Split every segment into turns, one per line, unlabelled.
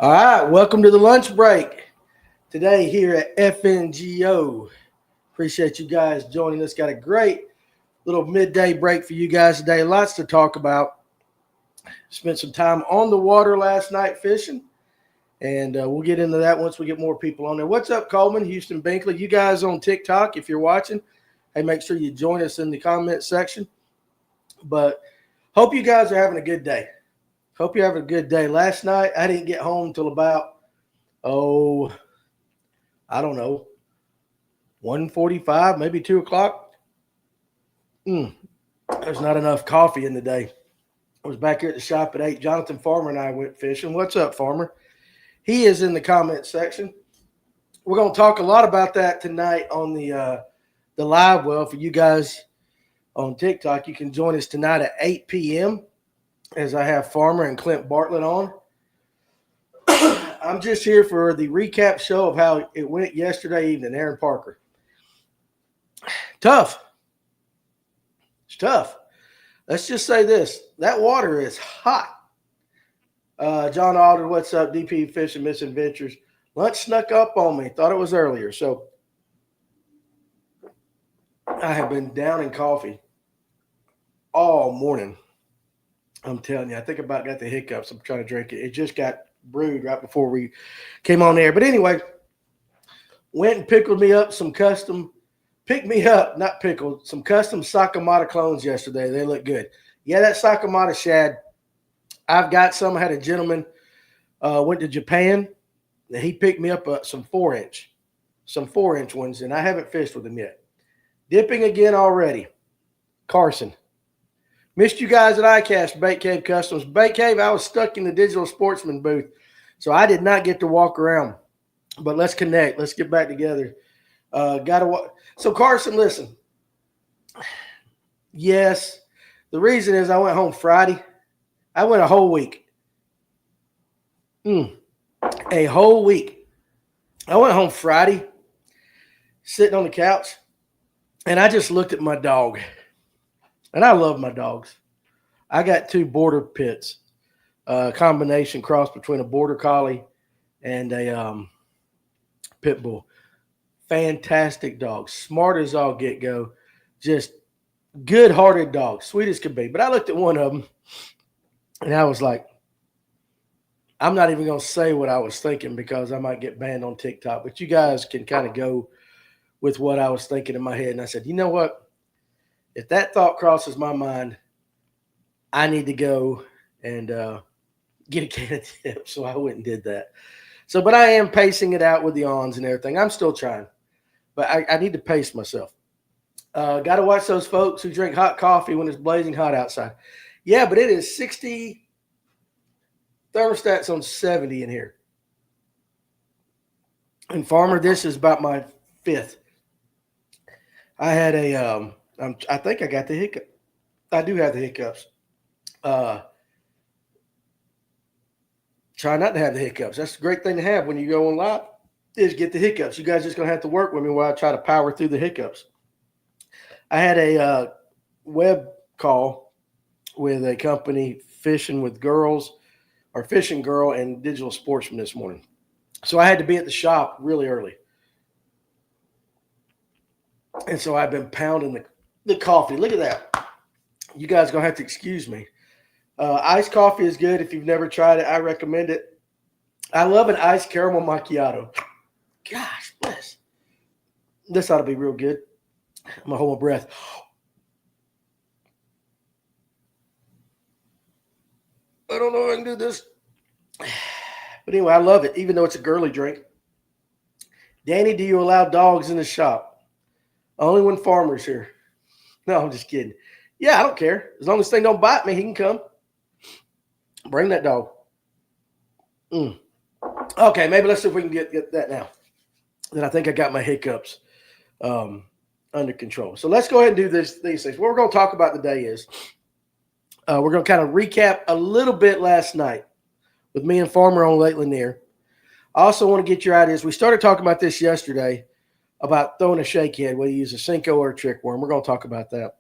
All right, welcome to the lunch break today here at FNGO. Appreciate you guys joining us. Got a great little midday break for you guys today. Lots to talk about. Spent some time on the water last night fishing, and we'll get into that once we get more people on there. What's up, Coleman, Houston, Binkley? You guys on TikTok, if you're watching, hey, make sure you join us in the comment section. But hope you guys are having a good day. Hope you're having a good day. Last night, I didn't get home till about oh, I don't know, 1:45, maybe 2 o'clock. There's not enough coffee in the day. I was back here at the shop at 8. Jonathan Farmer and I went fishing. What's up, Farmer? He is in the comment section. We're going to talk a lot about that tonight on the live well. For you guys on TikTok, you can join us tonight at 8 p.m. as I have Farmer and Clint Bartlett on. I'm just here for the recap show of how it went yesterday evening. Aaron Parker. Tough. It's tough. Let's just say this. That water is hot. John Alder, what's up? DP Fish and Misadventures. Lunch snuck up on me. Thought it was earlier. So I have been down in coffee all morning. I'm telling you, I think about got the hiccups. I'm trying to drink it. It just got brewed right before we came on air. But anyway, went and picked me up some custom Sakamata clones yesterday. They look good. Yeah, that Sakamata shad, I've got some. I had a gentleman went to Japan, and he picked me up some 4-inch ones, and I haven't fished with them yet. Dipping again already. Carson. Missed you guys at iCast, Bait Cave Customs. Bait Cave, I was stuck in the Digital Sportsman booth, so I did not get to walk around. But let's connect. Let's get back together. So, Carson, listen. Yes, the reason is I went home Friday. I went a whole week. A whole week. I went home Friday, sitting on the couch, and I just looked at my dog. And I love my dogs. I got 2 border pits, combination cross between a border collie and a pit bull. Fantastic dogs, smart as all get go, just good-hearted dogs, sweet as could be. But I looked at one of them, and I was like, I'm not even going to say what I was thinking because I might get banned on TikTok. But you guys can kind of go with what I was thinking in my head. And I said, you know what? If that thought crosses my mind, I need to go and get a can of dip. So I went and did that. So, but I am pacing it out with the ons and everything. I'm still trying, but I need to pace myself. Got to watch those folks who drink hot coffee when it's blazing hot outside. Yeah, but it is 60. Thermostat's on 70 in here. And Farmer, this is about my 5th. I had I think I got the hiccup. I do have the hiccups. Try not to have the hiccups. That's a great thing to have when you go on live is get the hiccups. You guys just going to have to work with me while I try to power through the hiccups. I had a web call with a company Fishing Girl and Digital Sportsman this morning. So I had to be at the shop really early. And so I've been pounding the coffee. Look at that. You guys going to have to excuse me. Iced coffee is good. If you've never tried it, I recommend it. I love an iced caramel macchiato. Gosh, bless. This ought to be real good. I'm going to hold my breath. I don't know if I can do this. But anyway, I love it, even though it's a girly drink. Danny, do you allow dogs in the shop? Only when Farmer's here. No, I'm just kidding. Yeah, I don't care. As long as this thing don't bite me, he can come. Bring that dog. Okay, maybe let's see if we can get that now. Then I think I got my hiccups under control. So let's go ahead and do these things. What we're going to talk about today is we're going to kind of recap a little bit last night with me and Farmer on Lake Lanier. I also want to get your ideas. We started talking about this yesterday about throwing a shakehead, whether you use a senko or a trickworm. We're going to talk about that.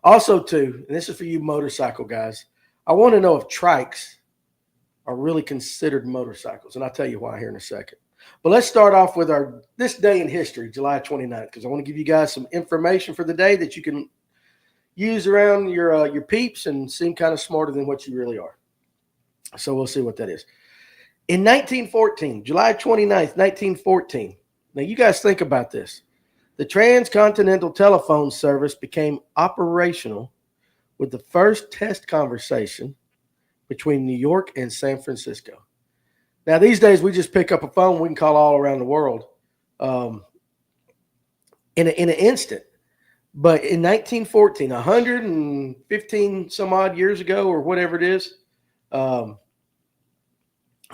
Also, too, and this is for you motorcycle guys, I want to know if trikes are really considered motorcycles. And I'll tell you why here in a second. But let's start off with this day in history, July 29th, because I want to give you guys some information for the day that you can use around your peeps and seem kind of smarter than what you really are. So we'll see what that is. In 1914, July 29th, 1914. Now you guys think about this. The transcontinental telephone service became operational with the first test conversation between New York and San Francisco. Now, these days, we just pick up a phone. We can call all around the world in an instant. But in 1914, 115 some odd years ago or whatever it is,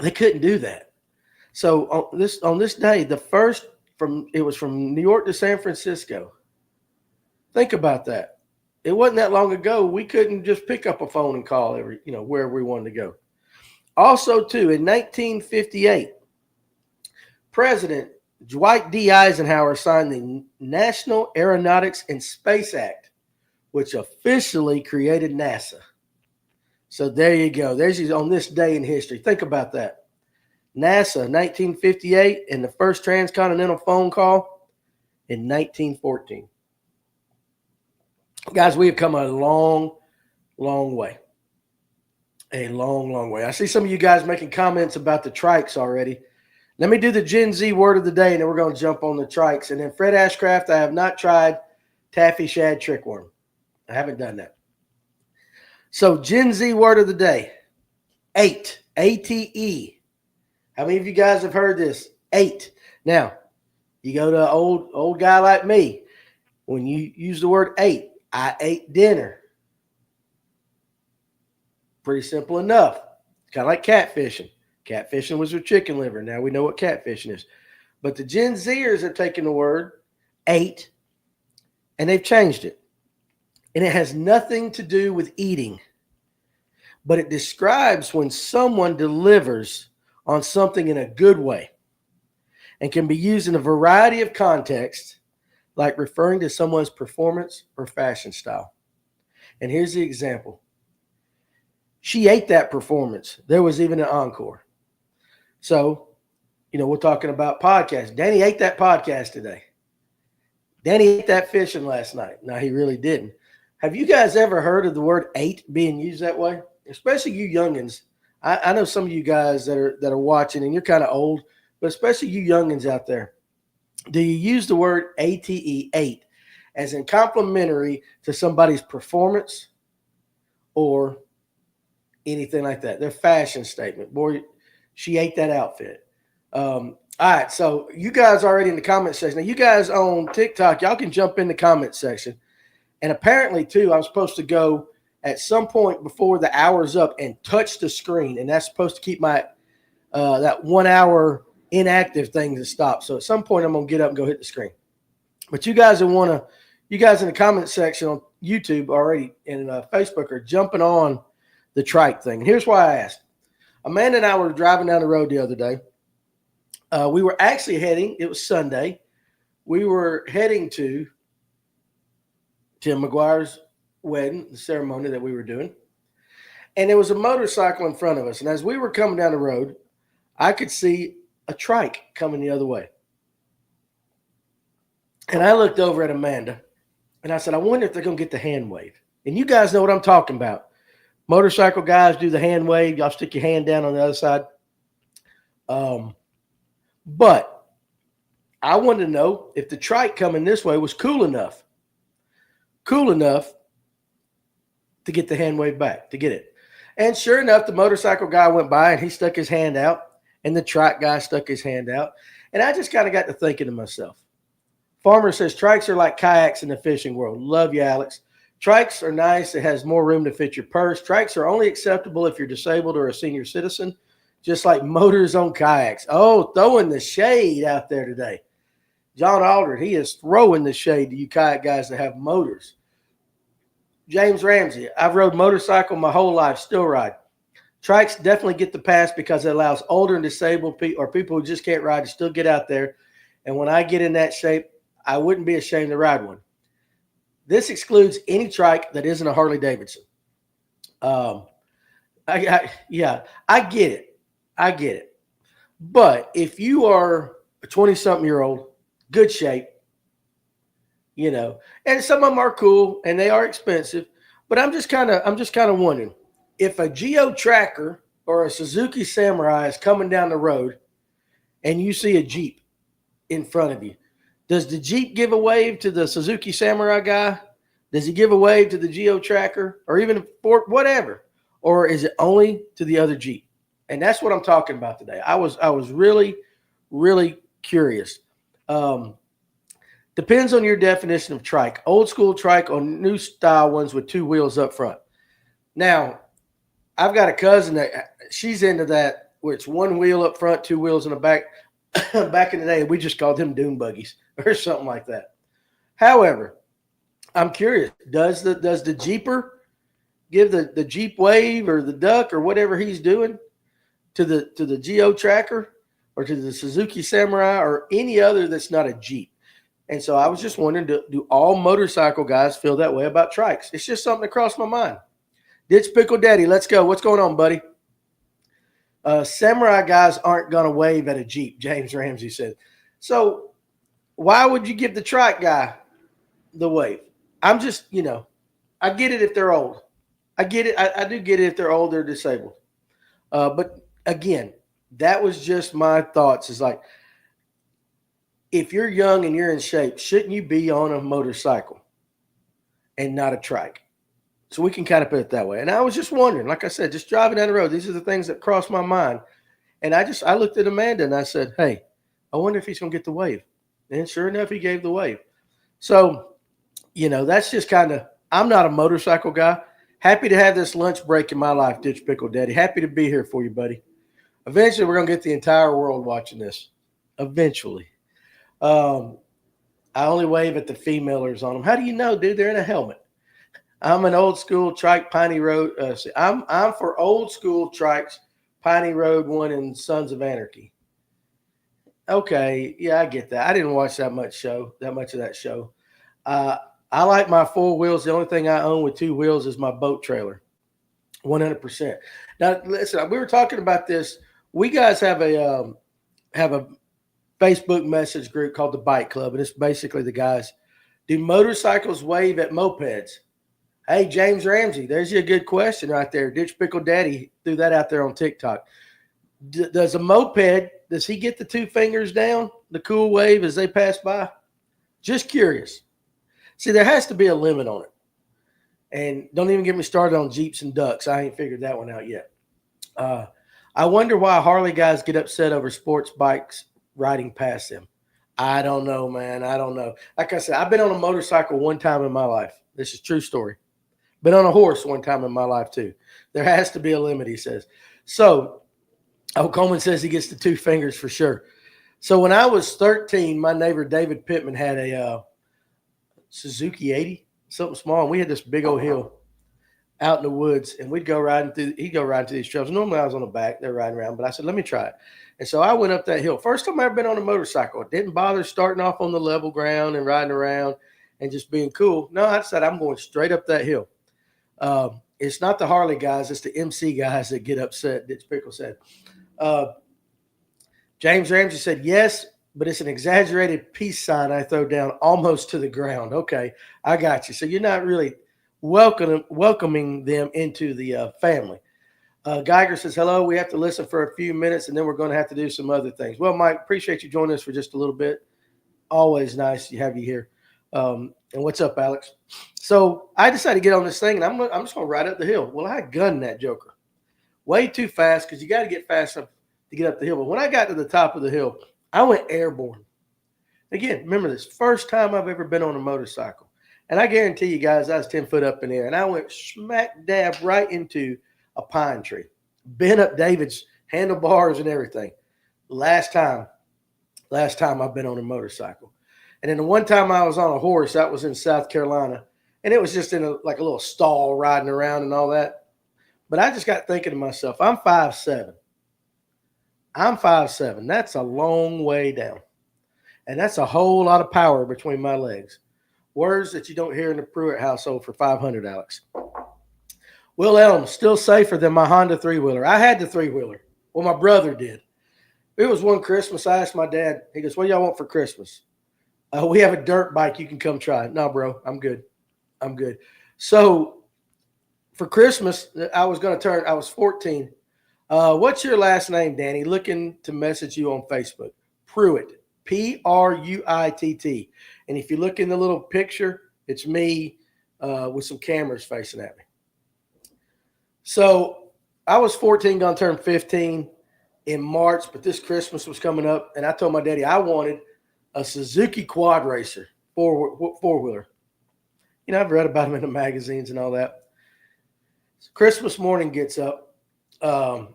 they couldn't do that. So on this day, the first it was from New York to San Francisco. Think about that. It wasn't that long ago. We couldn't just pick up a phone and call wherever we wanted to go. Also, too, in 1958, President Dwight D. Eisenhower signed the National Aeronautics and Space Act, which officially created NASA. So there you go. There's on this day in history. Think about that. NASA, 1958, and the first transcontinental phone call in 1914. Guys, we have come a long, long way. A long, long way. I see some of you guys making comments about the trikes already. Let me do the Gen Z word of the day, and then we're going to jump on the trikes. And then Fred Ashcraft, I have not tried taffy shad trickworm. I haven't done that. So Gen Z word of the day, ate, A-T-E. How many of you guys have heard this? Ate. Now, you go to an old guy like me. When you use the word ate, I ate dinner. Pretty simple enough. Kind of like catfishing. Catfishing was with chicken liver. Now we know what catfishing is. But the Gen Zers have taken the word ate and they've changed it. And it has nothing to do with eating. But it describes when someone delivers on something in a good way and can be used in a variety of contexts, like referring to someone's performance or fashion style. And here's the example. She ate that performance. There was even an encore. So, we're talking about podcasts. Danny ate that podcast today. Danny ate that fishing last night. No, he really didn't. Have you guys ever heard of the word ate being used that way? Especially you youngins. I know some of you guys that are watching, and you're kind of old, but especially you youngins out there. Do you use the word ATE, ate, as in complimentary to somebody's performance or anything like that? Their fashion statement. Boy, she ate that outfit. All right, so you guys already in the comment section. Now, you guys on TikTok, y'all can jump in the comment section. And apparently, too, I'm supposed to go at some point before the hour's up and touch the screen. And that's supposed to keep my that 1 hour inactive thing to stop. So at some point, I'm going to get up and go hit the screen. But you guys in the comment section on YouTube already and Facebook are jumping on the trike thing. And here's why I asked. Amanda and I were driving down the road the other day. We were actually heading, it was Sunday. We were heading to Tim McGuire's wedding, the ceremony that we were doing. And there was a motorcycle in front of us. And as we were coming down the road, I could see a trike coming the other way. And I looked over at Amanda and I said, I wonder if they're going to get the hand wave. And you guys know what I'm talking about. Motorcycle guys do the hand wave. Y'all stick your hand down on the other side. But I wanted to know if the trike coming this way was cool enough to get the hand wave back, to get it. And sure enough, the motorcycle guy went by and he stuck his hand out, and the trike guy stuck his hand out. And I just kind of got to thinking to myself. Farmer says trikes are like kayaks in the fishing world. Love you, Alex. Trikes are nice. It has more room to fit your purse. Trikes are only acceptable if you're disabled or a senior citizen, just like motors on kayaks. Oh, throwing the shade out there today. John Aldred, he is throwing the shade to you kayak guys that have motors. James Ramsey, I've rode motorcycle my whole life, still ride. Trikes definitely get the pass because it allows older and disabled people or people who just can't ride to still get out there. And when I get in that shape, I wouldn't be ashamed to ride one. This excludes any trike that isn't a Harley Davidson. Yeah, I get it. I get it. But if you are a 20-something-year-old, good shape, and some of them are cool and they are expensive, but I'm just kind of wondering if a Geo Tracker or a Suzuki Samurai is coming down the road and you see a Jeep in front of you. Does the Jeep give a wave to the Suzuki Samurai guy? Does he give a wave to the Geo Tracker or even Ford, whatever? Or is it only to the other Jeep? And that's what I'm talking about today. I was really, really curious. Um, Depends on your definition of trike. Old school trike or new style ones with two wheels up front. Now, I've got a cousin that she's into that where it's one wheel up front, two wheels in the back. Back in the day, we just called them dune buggies or something like that. However, I'm curious, does the Jeeper give the Jeep wave or the duck or whatever he's doing to the Geo Tracker or to the Suzuki Samurai or any other that's not a Jeep? And so I was just wondering, do all motorcycle guys feel that way about trikes? It's just something that crossed my mind. Ditch Pickle Daddy, let's go. What's going on, buddy? Samurai guys aren't going to wave at a Jeep, James Ramsey said. So why would you give the trike guy the wave? I'm just, I get it if they're old. I get it. I do get it if they're old, they're disabled. But again, that was just my thoughts. Is like, if you're young and you're in shape, shouldn't you be on a motorcycle and not a trike? So we can kind of put it that way. And I was just wondering, like I said, just driving down the road, these are the things that crossed my mind. And I looked at Amanda and I said, hey, I wonder if he's going to get the wave. And sure enough, he gave the wave. So, that's just kind of, I'm not a motorcycle guy. Happy to have this lunch break in my life, Ditch Pickle Daddy. Happy to be here for you, buddy. Eventually, we're going to get the entire world watching this. Eventually. I only wave at the females on them. How do you know, dude? They're in a helmet. I'm an old school trike, Piney Road. I'm for old school trikes, Piney Road one and Sons of Anarchy. Okay, yeah, I get that. I didn't watch that much of that show. I like my four wheels. The only thing I own with two wheels is my boat trailer, 100%. Now, listen, we were talking about this. We guys have a Facebook message group called the Bike Club, and it's basically the guys. Do motorcycles wave at mopeds? Hey, James Ramsey, there's you a good question right there. Ditch Pickle Daddy threw that out there on TikTok. Does a moped, does he get the two fingers down, the cool wave as they pass by? Just curious. See, there has to be a limit on it. And don't even get me started on Jeeps and ducks. I ain't figured that one out yet. I wonder why Harley guys get upset over sports bikes riding past them. I don't know, man. I don't know. Like I said, I've been on a motorcycle one time in my life. This is a true story. Been on a horse one time in my life, too. There has to be a limit, he says. So, Coleman says he gets the two fingers for sure. So, when I was 13, my neighbor David Pittman had a Suzuki 80, something small. And we had this big old hill out in the woods, and he'd go riding through these trails. Normally, I was on the back. They're riding around. But I said, let me try it. And so I went up that hill. First time I ever been on a motorcycle. I didn't bother starting off on the level ground and riding around and just being cool. No, I decided I'm going straight up that hill. It's not the Harley guys, it's the MC guys that get upset, Ditch Pickle said. James Ramsey said, yes, but it's an exaggerated peace sign I throw down almost to the ground. Okay, I got you. So you're not really welcoming them into the family. Geiger says, hello, we have to listen for a few minutes, and then we're going to have to do some other things. Well, Mike, appreciate you joining us for just a little bit. Always nice to have you here. And what's up, Alex? So I decided to get on this thing, and I'm just going to ride up the hill. Well, I gunned that joker way too fast because you got to get fast enough to get up the hill. But when I got to the top of the hill, I went airborne. Again, remember this, first time I've ever been on a motorcycle. And I guarantee you guys, I was 10 foot up in the air, and I went smack dab right into a pine tree. Bent up David's handlebars and everything. Last time I've been on a motorcycle. And then the one time I was on a horse, that was in South Carolina. And it was just in a little stall riding around and all that. But I just got thinking to myself, I'm 5'7". That's a long way down. And that's a whole lot of power between my legs. Words that you don't hear in the Pruitt household for 500, Alex. Will Elm, still safer than my Honda three-wheeler. I had the three-wheeler. Well, my brother did. It was one Christmas. I asked my dad, he goes, what do y'all want for Christmas? We have a dirt bike. You can come try it. No, bro, I'm good. I'm good. So for Christmas, I was 14. What's your last name, Danny? Looking to message you on Facebook. Pruitt, Pruitt. And if you look in the little picture, it's me with some cameras facing at me. So I was 14, going to turn 15 in March, but this Christmas was coming up, and I told my daddy I wanted a Suzuki quad racer, four-wheeler. You know, I've read about them in the magazines and all that. So Christmas morning gets up, and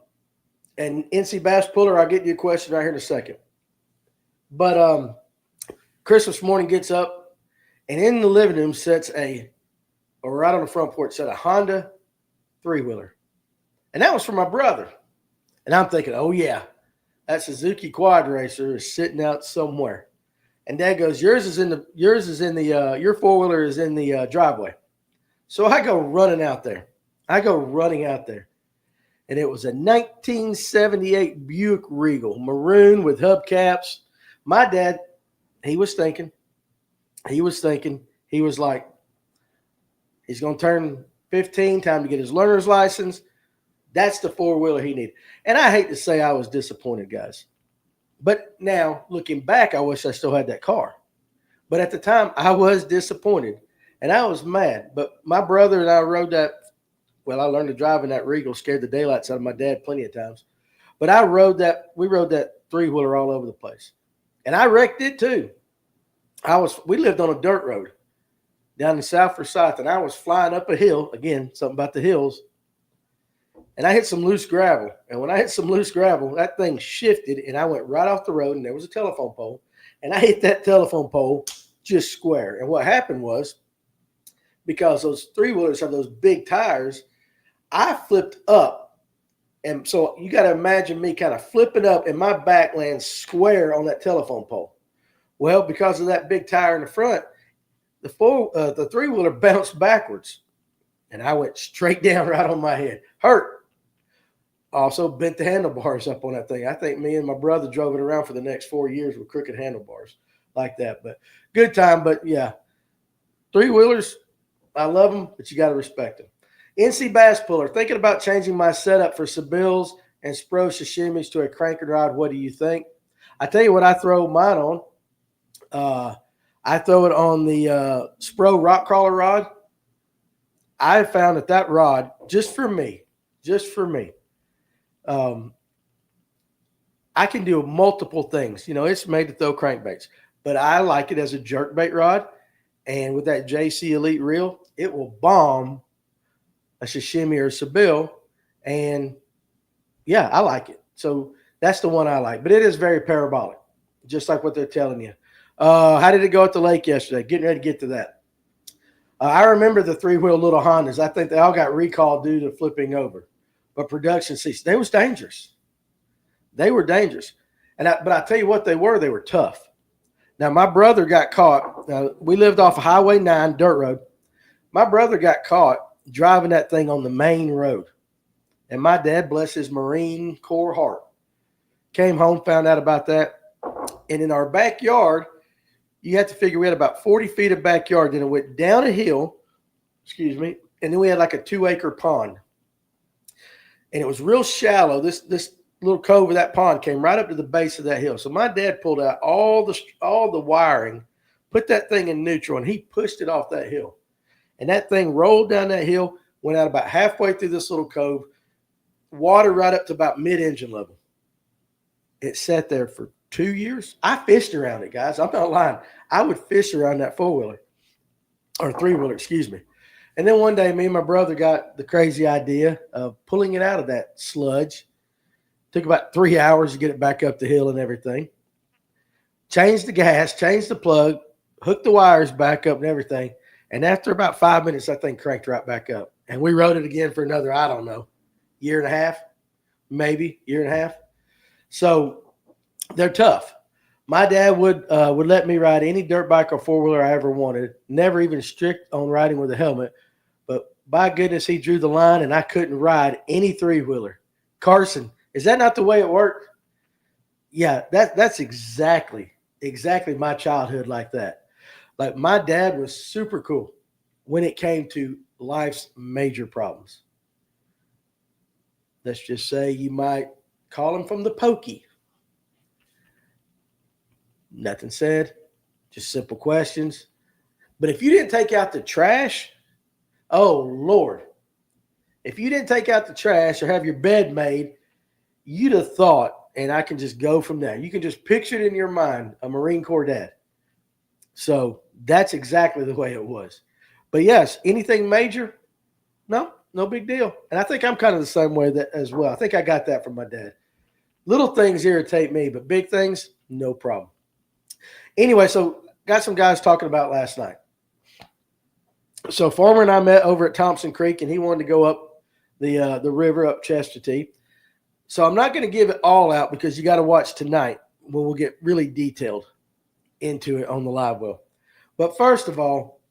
NC Bass Puller, I'll get you a question right here in a second. But Christmas morning gets up, and in the living room or right on the front porch, sat a Honda three-wheeler. And that was for my brother. And I'm thinking, oh, yeah, that Suzuki quad racer is sitting out somewhere. And Dad goes, your four-wheeler is in the driveway. So I go running out there. And it was a 1978 Buick Regal, maroon with hubcaps. My dad, he was thinking, he was like, he's going to turn 15, time to get his learner's license. That's the four-wheeler he needed. And I hate to say I was disappointed, guys. But now, looking back, I wish I still had that car. But at the time, I was disappointed. And I was mad. But my brother and I rode that. Well, I learned to drive in that Regal, scared the daylights out of my dad plenty of times. But we rode that three-wheeler all over the place. And I wrecked it too. We lived on a dirt road down in South Forsyth, and I was flying up a hill. Again, something about the hills. And I hit some loose gravel. And when I hit some loose gravel, that thing shifted, and I went right off the road, and there was a telephone pole. And I hit that telephone pole just square. And what happened was, because those three-wheelers have those big tires, I flipped up. And so you got to imagine me kind of flipping up, and my back lands square on that telephone pole. Well, because of that big tire in the front, the three-wheeler bounced backwards. And I went straight down right on my head. Hurt. Also bent the handlebars up on that thing. I think me and my brother drove it around for the next 4 years with crooked handlebars like that. But good time. But, yeah, three-wheelers, I love them, but you got to respect them. NC Bass Puller, thinking about changing my setup for Sabills and Spro sashimis to a crank and rod. What do you think? I tell you what I throw mine on. I throw it on the Spro rock crawler rod. I found that rod, just for me, I can do multiple things. You know, it's made to throw crankbaits, but I like it as a jerkbait rod. And with that JC Elite reel, it will bomb a sashimi or a sabil. And, yeah, I like it. So that's the one I like. But it is very parabolic, just like what they're telling you. How did it go at the lake yesterday? Getting ready to get to that. I remember the three-wheel little Hondas. I think they all got recalled due to flipping over. But production ceased. They was dangerous. They were dangerous. But I tell you what they were tough. Now, my brother got caught. We lived off of Highway 9, dirt road. My brother got caught driving that thing on the main road. And my dad, bless his Marine Corps heart, came home, found out about that. And in our backyard, you have to figure we had about 40 feet of backyard. Then it went down a hill, and then we had like a 2-acre pond. And it was real shallow. This little cove of that pond came right up to the base of that hill. So my dad pulled out all the wiring, put that thing in neutral, and he pushed it off that hill. And that thing rolled down that hill, went out about halfway through this little cove, water right up to about mid-engine level. It sat there for 2 years. I fished around it, guys. I'm not lying. I would fish around that four-wheeler or three-wheeler, And then one day, me and my brother got the crazy idea of pulling it out of that sludge. Took about 3 hours to get it back up the hill and everything. Changed the gas, changed the plug, hooked the wires back up and everything. And after about 5 minutes, that thing cranked right back up. And we rode it again for another, I don't know, year and a half, maybe year and a half. So they're tough. My dad would let me ride any dirt bike or four-wheeler I ever wanted. Never even strict on riding with a helmet. But by goodness, he drew the line, and I couldn't ride any three-wheeler. Carson, is that not the way it worked? Yeah, that's exactly my childhood like that. Like my dad was super cool when it came to life's major problems. Let's just say you might call him from the pokey. Nothing said, just simple questions. But if you didn't take out the trash, oh Lord, if you didn't take out the trash or have your bed made, you'd have thought, and I can just go from there. You can just picture it in your mind, a Marine Corps dad. So that's exactly the way it was. But yes, anything major, no big deal. And I think I'm kind of the same way that as well. I think I got that from my dad. Little things irritate me, but big things, no problem. Anyway, so got some guys talking about last night. So Farmer and I met over at Thompson Creek, and he wanted to go up the river up Chestatee. So I'm not going to give it all out because you got to watch tonight when we'll get really detailed into it on the live well. But first of all,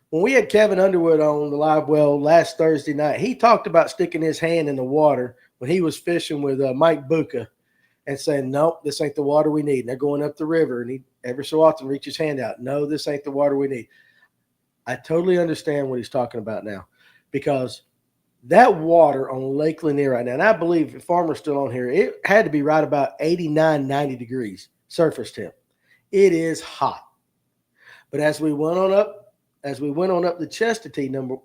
when we had Kevin Underwood on the live well last Thursday night, he talked about sticking his hand in the water when he was fishing with Mike Buka and saying, nope, this ain't the water we need. And they're going up the river, and he every so often reach his hand out. No, this ain't the water we need. I totally understand what he's talking about now because that water on Lake Lanier right now, and I believe if Farmer's still on here, it had to be right about 89, 90 degrees surface temp. It is hot. But as we went on up the Chestatee number,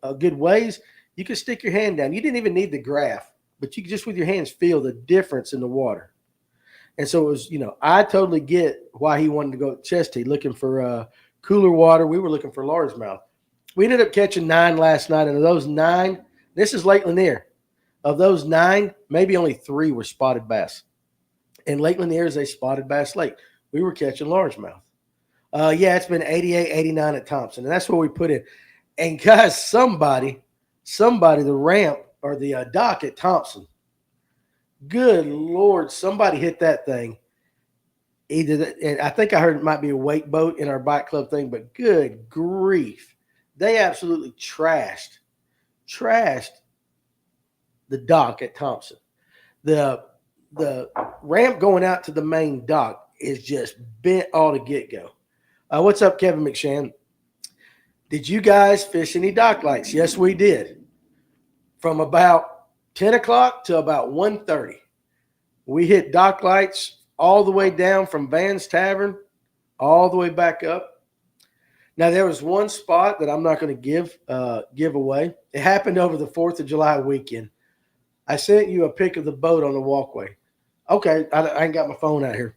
a good ways, you could stick your hand down. You didn't even need the graph, but you could just with your hands feel the difference in the water. And so it was, I totally get why he wanted to go to Chestatee looking for cooler water. We were looking for largemouth. We ended up catching 9 last night, and of those 9, this is Lake Lanier. Of those 9, maybe only 3 were spotted bass. And Lake Lanier is a spotted bass lake. We were catching largemouth. It's been 88, 89 at Thompson, and that's what we put in. And guys, somebody, the ramp or the dock at Thompson, good Lord, somebody hit that thing. And I think I heard it might be a wake boat in our bike club thing, but good grief. They absolutely trashed the dock at Thompson. The ramp going out to the main dock is just bent all to get-go. What's up, Kevin McShann? Did you guys fish any dock lights? Yes, we did. From about 10 o'clock to about 1:30. We hit dock lights all the way down from Van's Tavern all the way back up. Now, there was one spot that I'm not going to give away. It happened over the 4th of July weekend. I sent you a pic of the boat on the walkway. Okay, I ain't got my phone out here.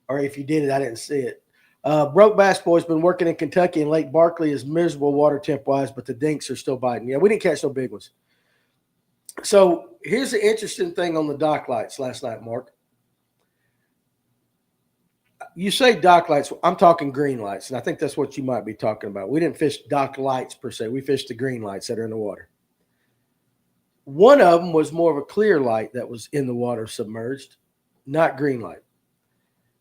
Or if you did it, I didn't see it. Broke Bass Boy's been working in Kentucky, and Lake Barkley is miserable water temp-wise, but the dinks are still biting. Yeah, we didn't catch no big ones. So here's the interesting thing on the dock lights last night, Mark. You say dock lights. I'm talking green lights, and I think that's what you might be talking about. We didn't fish dock lights per se. We fished the green lights that are in the water. One of them was more of a clear light that was in the water submerged, not green light.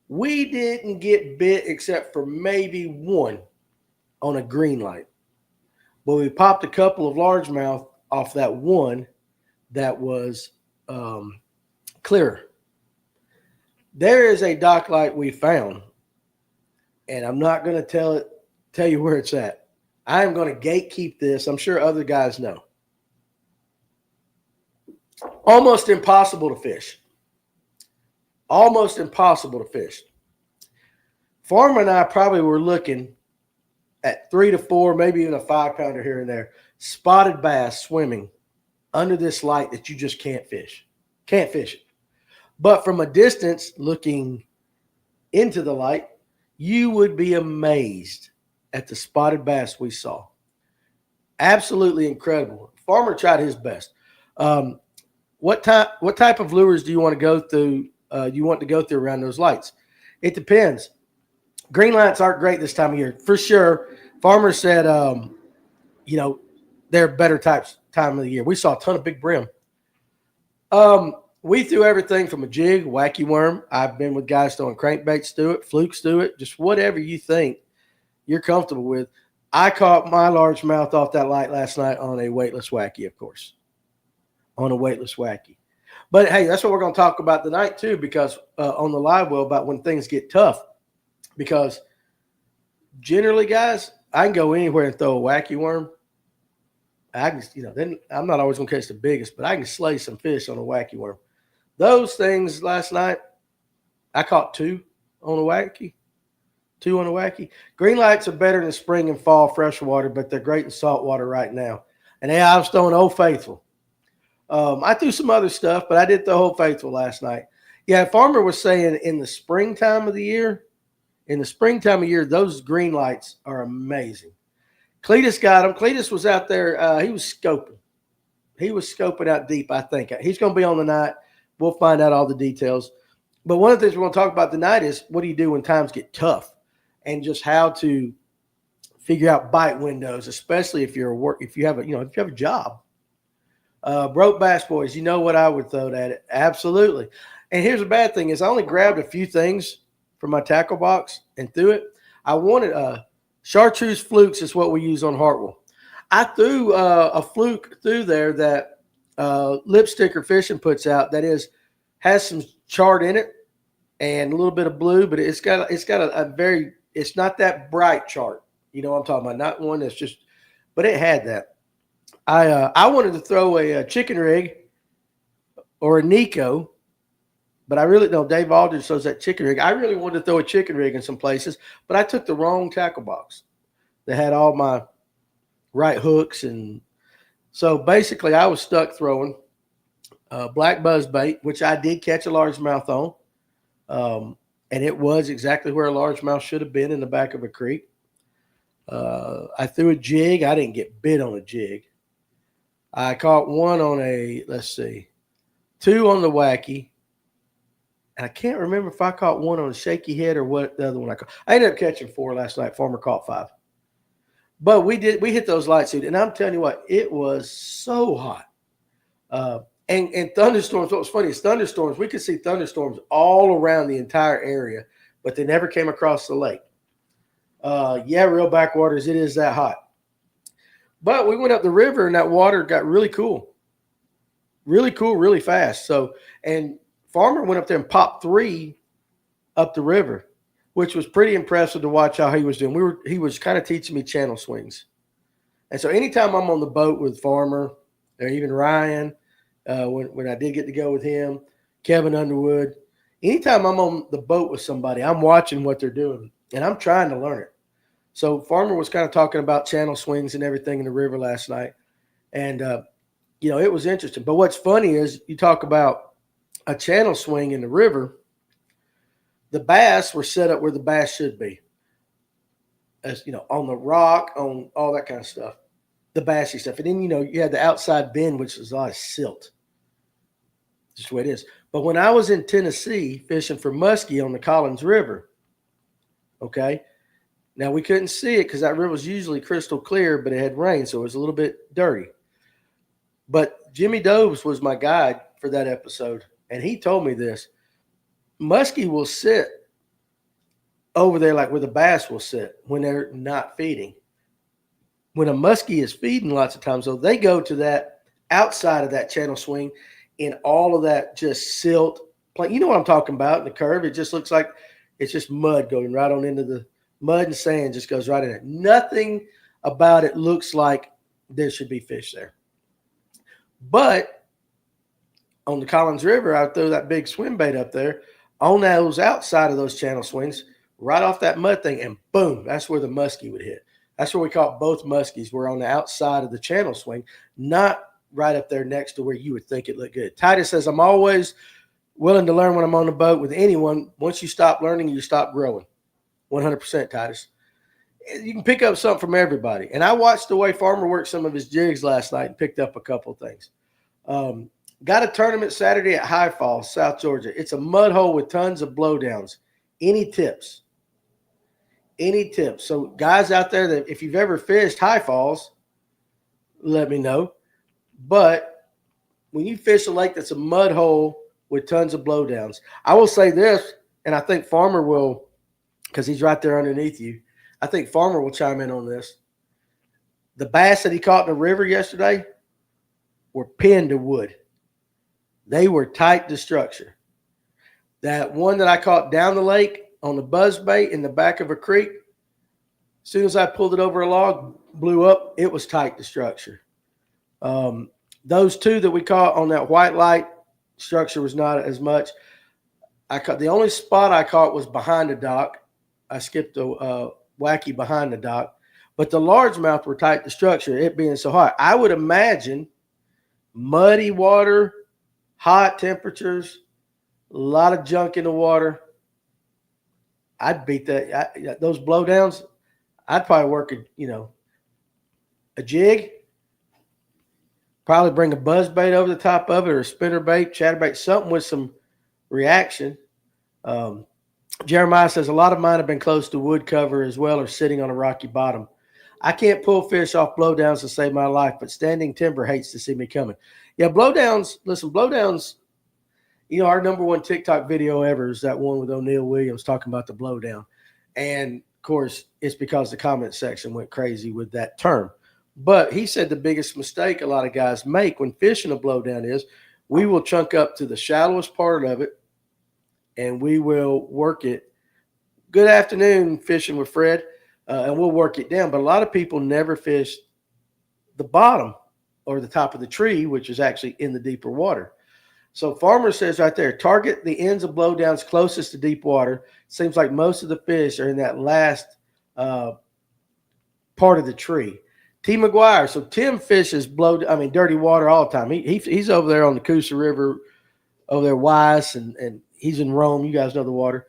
We didn't get bit except for maybe one on a green light. But we popped a couple of largemouth off that one that was clearer. There is a dock light we found, and I'm not going to tell you where it's at. I am going to gatekeep this. I'm sure other guys know. Almost impossible to fish. Almost impossible to fish. Farmer and I probably were looking at 3 to 4, maybe even a 5-pounder here and there, spotted bass swimming under this light that you just can't fish. Can't fish it. But from a distance looking into the light, you would be amazed at the spotted bass we saw. Absolutely incredible. Farmer tried his best. What type of lures do you want to go through? You want to go through around those lights? It depends. Green lights aren't great this time of year, for sure. Farmer said, they're better time of the year. We saw a ton of big brim. We threw everything from a jig, wacky worm. I've been with guys throwing crankbaits to it, flukes to it, just whatever you think you're comfortable with. I caught my largemouth off that light last night on a weightless wacky, of course, on a weightless wacky. But hey, that's what we're going to talk about tonight too, because on the live well about when things get tough. Because generally, guys, I can go anywhere and throw a wacky worm. I can, then I'm not always going to catch the biggest, but I can slay some fish on a wacky worm. Those things last night, I caught two on a wacky. Two on a wacky. Green lights are better than spring and fall freshwater, but they're great in saltwater right now. And yeah, I was throwing Old Faithful. I threw some other stuff, but I did throw Old Faithful last night. Yeah, Farmer was saying in the springtime of the year, those green lights are amazing. Cletus got them. Cletus was out there. He was scoping. He was scoping out deep, I think. He's going to be on tonight. We'll find out all the details. But one of the things we're going to talk about tonight is what do you do when times get tough, and just how to figure out bite windows, especially if you have a job. Broke bass boys, you know what I would throw at it? Absolutely. And here's the bad thing is I only grabbed a few things from my tackle box and threw it. I wanted chartreuse flukes is what we use on Hartwell. I threw a fluke through there that Lipsticker Fishing puts out that has some chart in it and a little bit of blue, but it's got it's not that bright chart. You know what I'm talking about? Not one that's just, but it had that. I wanted to throw a chicken rig or a Nico, but I really know Dave Aldridge throws that chicken rig. I really wanted to throw a chicken rig in some places, but I took the wrong tackle box that had all my right hooks. And so basically I was stuck throwing black buzzbait, which I did catch a largemouth on. And it was exactly where a largemouth should have been, in the back of a creek. I threw a jig. I didn't get bit on a jig. I caught one on two on the wacky. And I can't remember if I caught one on a shaky head or what the other one I caught. I ended up catching 4 last night. Farmer caught 5. But we hit those lights, dude. And I'm telling you what, it was so hot. And thunderstorms, what was funny is thunderstorms, we could see thunderstorms all around the entire area, but they never came across the lake. Real backwaters, it is that hot. But we went up the river and that water got really cool. Really cool, really fast. So, and Farmer went up there and popped 3 up the river, which was pretty impressive to watch how he was doing. He was kind of teaching me channel swings. And so anytime I'm on the boat with Farmer or even Ryan, when I did get to go with him, Kevin Underwood, anytime I'm on the boat with somebody, I'm watching what they're doing and I'm trying to learn it. So Farmer was kind of talking about channel swings and everything in the river last night. And, it was interesting. But what's funny is you talk about a channel swing in the river, the bass were set up where the bass should be. As on the rock, on all that kind of stuff, the bassy stuff. And then, you had the outside bend, which is a lot of silt. Just the way it is. But when I was in Tennessee fishing for muskie on the Collins River, okay, now we couldn't see it because that river was usually crystal clear, but it had rain, so it was a little bit dirty. But Jimmy Dobbs was my guide for that episode, and he told me this. Muskie will sit over there like where the bass will sit when they're not feeding. When a muskie is feeding lots of times, though, they go to that outside of that channel swing in all of that just silt. You know what I'm talking about in the curve. It just looks like it's just mud going right on into the mud and sand just goes right in it. Nothing about it looks like there should be fish there. But on the Collins River, I threw that big swim bait up there on those outside of those channel swings, right off that mud thing, and boom, that's where the muskie would hit. That's where we caught both muskies. We're on the outside of the channel swing, not right up there next to where you would think it looked good. Titus says, I'm always willing to learn when I'm on the boat with anyone. Once you stop learning, you stop growing. 100%, Titus. You can pick up something from everybody. And I watched the way Farmer worked some of his jigs last night and picked up a couple of things. Got a tournament Saturday at High Falls, South Georgia. It's a mud hole with tons of blowdowns. Any tips? Any tips? So guys out there, that if you've ever fished High Falls, let me know. But when you fish a lake that's a mud hole with tons of blowdowns, I will say this, and I think Farmer will, because he's right there underneath you. I think Farmer will chime in on this. The bass that he caught in the river yesterday were pinned to wood. They were tight to structure. That one that I caught down the lake on the buzzbait in the back of a creek, as soon as I pulled it over a log, blew up, it was tight to structure. Those two that we caught on that white light, structure was not as much. The only spot I caught was behind the dock. I skipped a wacky behind the dock. But the largemouth were tight to structure, it being so hot. I would imagine muddy water, hot temperatures, a lot of junk in the water. I'd beat that. Those blowdowns, I'd probably work a jig, probably bring a buzz bait over the top of it, or a spinner bait, chatterbait, something with some reaction. Jeremiah says a lot of mine have been close to wood cover as well, or sitting on a rocky bottom. I can't pull fish off blowdowns to save my life, but standing timber hates to see me coming. Yeah, blowdowns, our number one TikTok video ever is that one with O'Neal Williams talking about the blowdown. And, of course, it's because the comment section went crazy with that term. But he said the biggest mistake a lot of guys make when fishing a blowdown is we will chunk up to the shallowest part of it, and we will work it. Good afternoon, fishing with Fred, and we'll work it down. But a lot of people never fish the bottom or the top of the tree, which is actually in the deeper water. So Farmer says right there, target the ends of blowdowns closest to deep water. Seems like most of the fish are in that last part of the tree. T. McGuire. So Tim fishes dirty water all the time. He's over there on the Coosa River, over there, Wise, and he's in Rome. You guys know the water.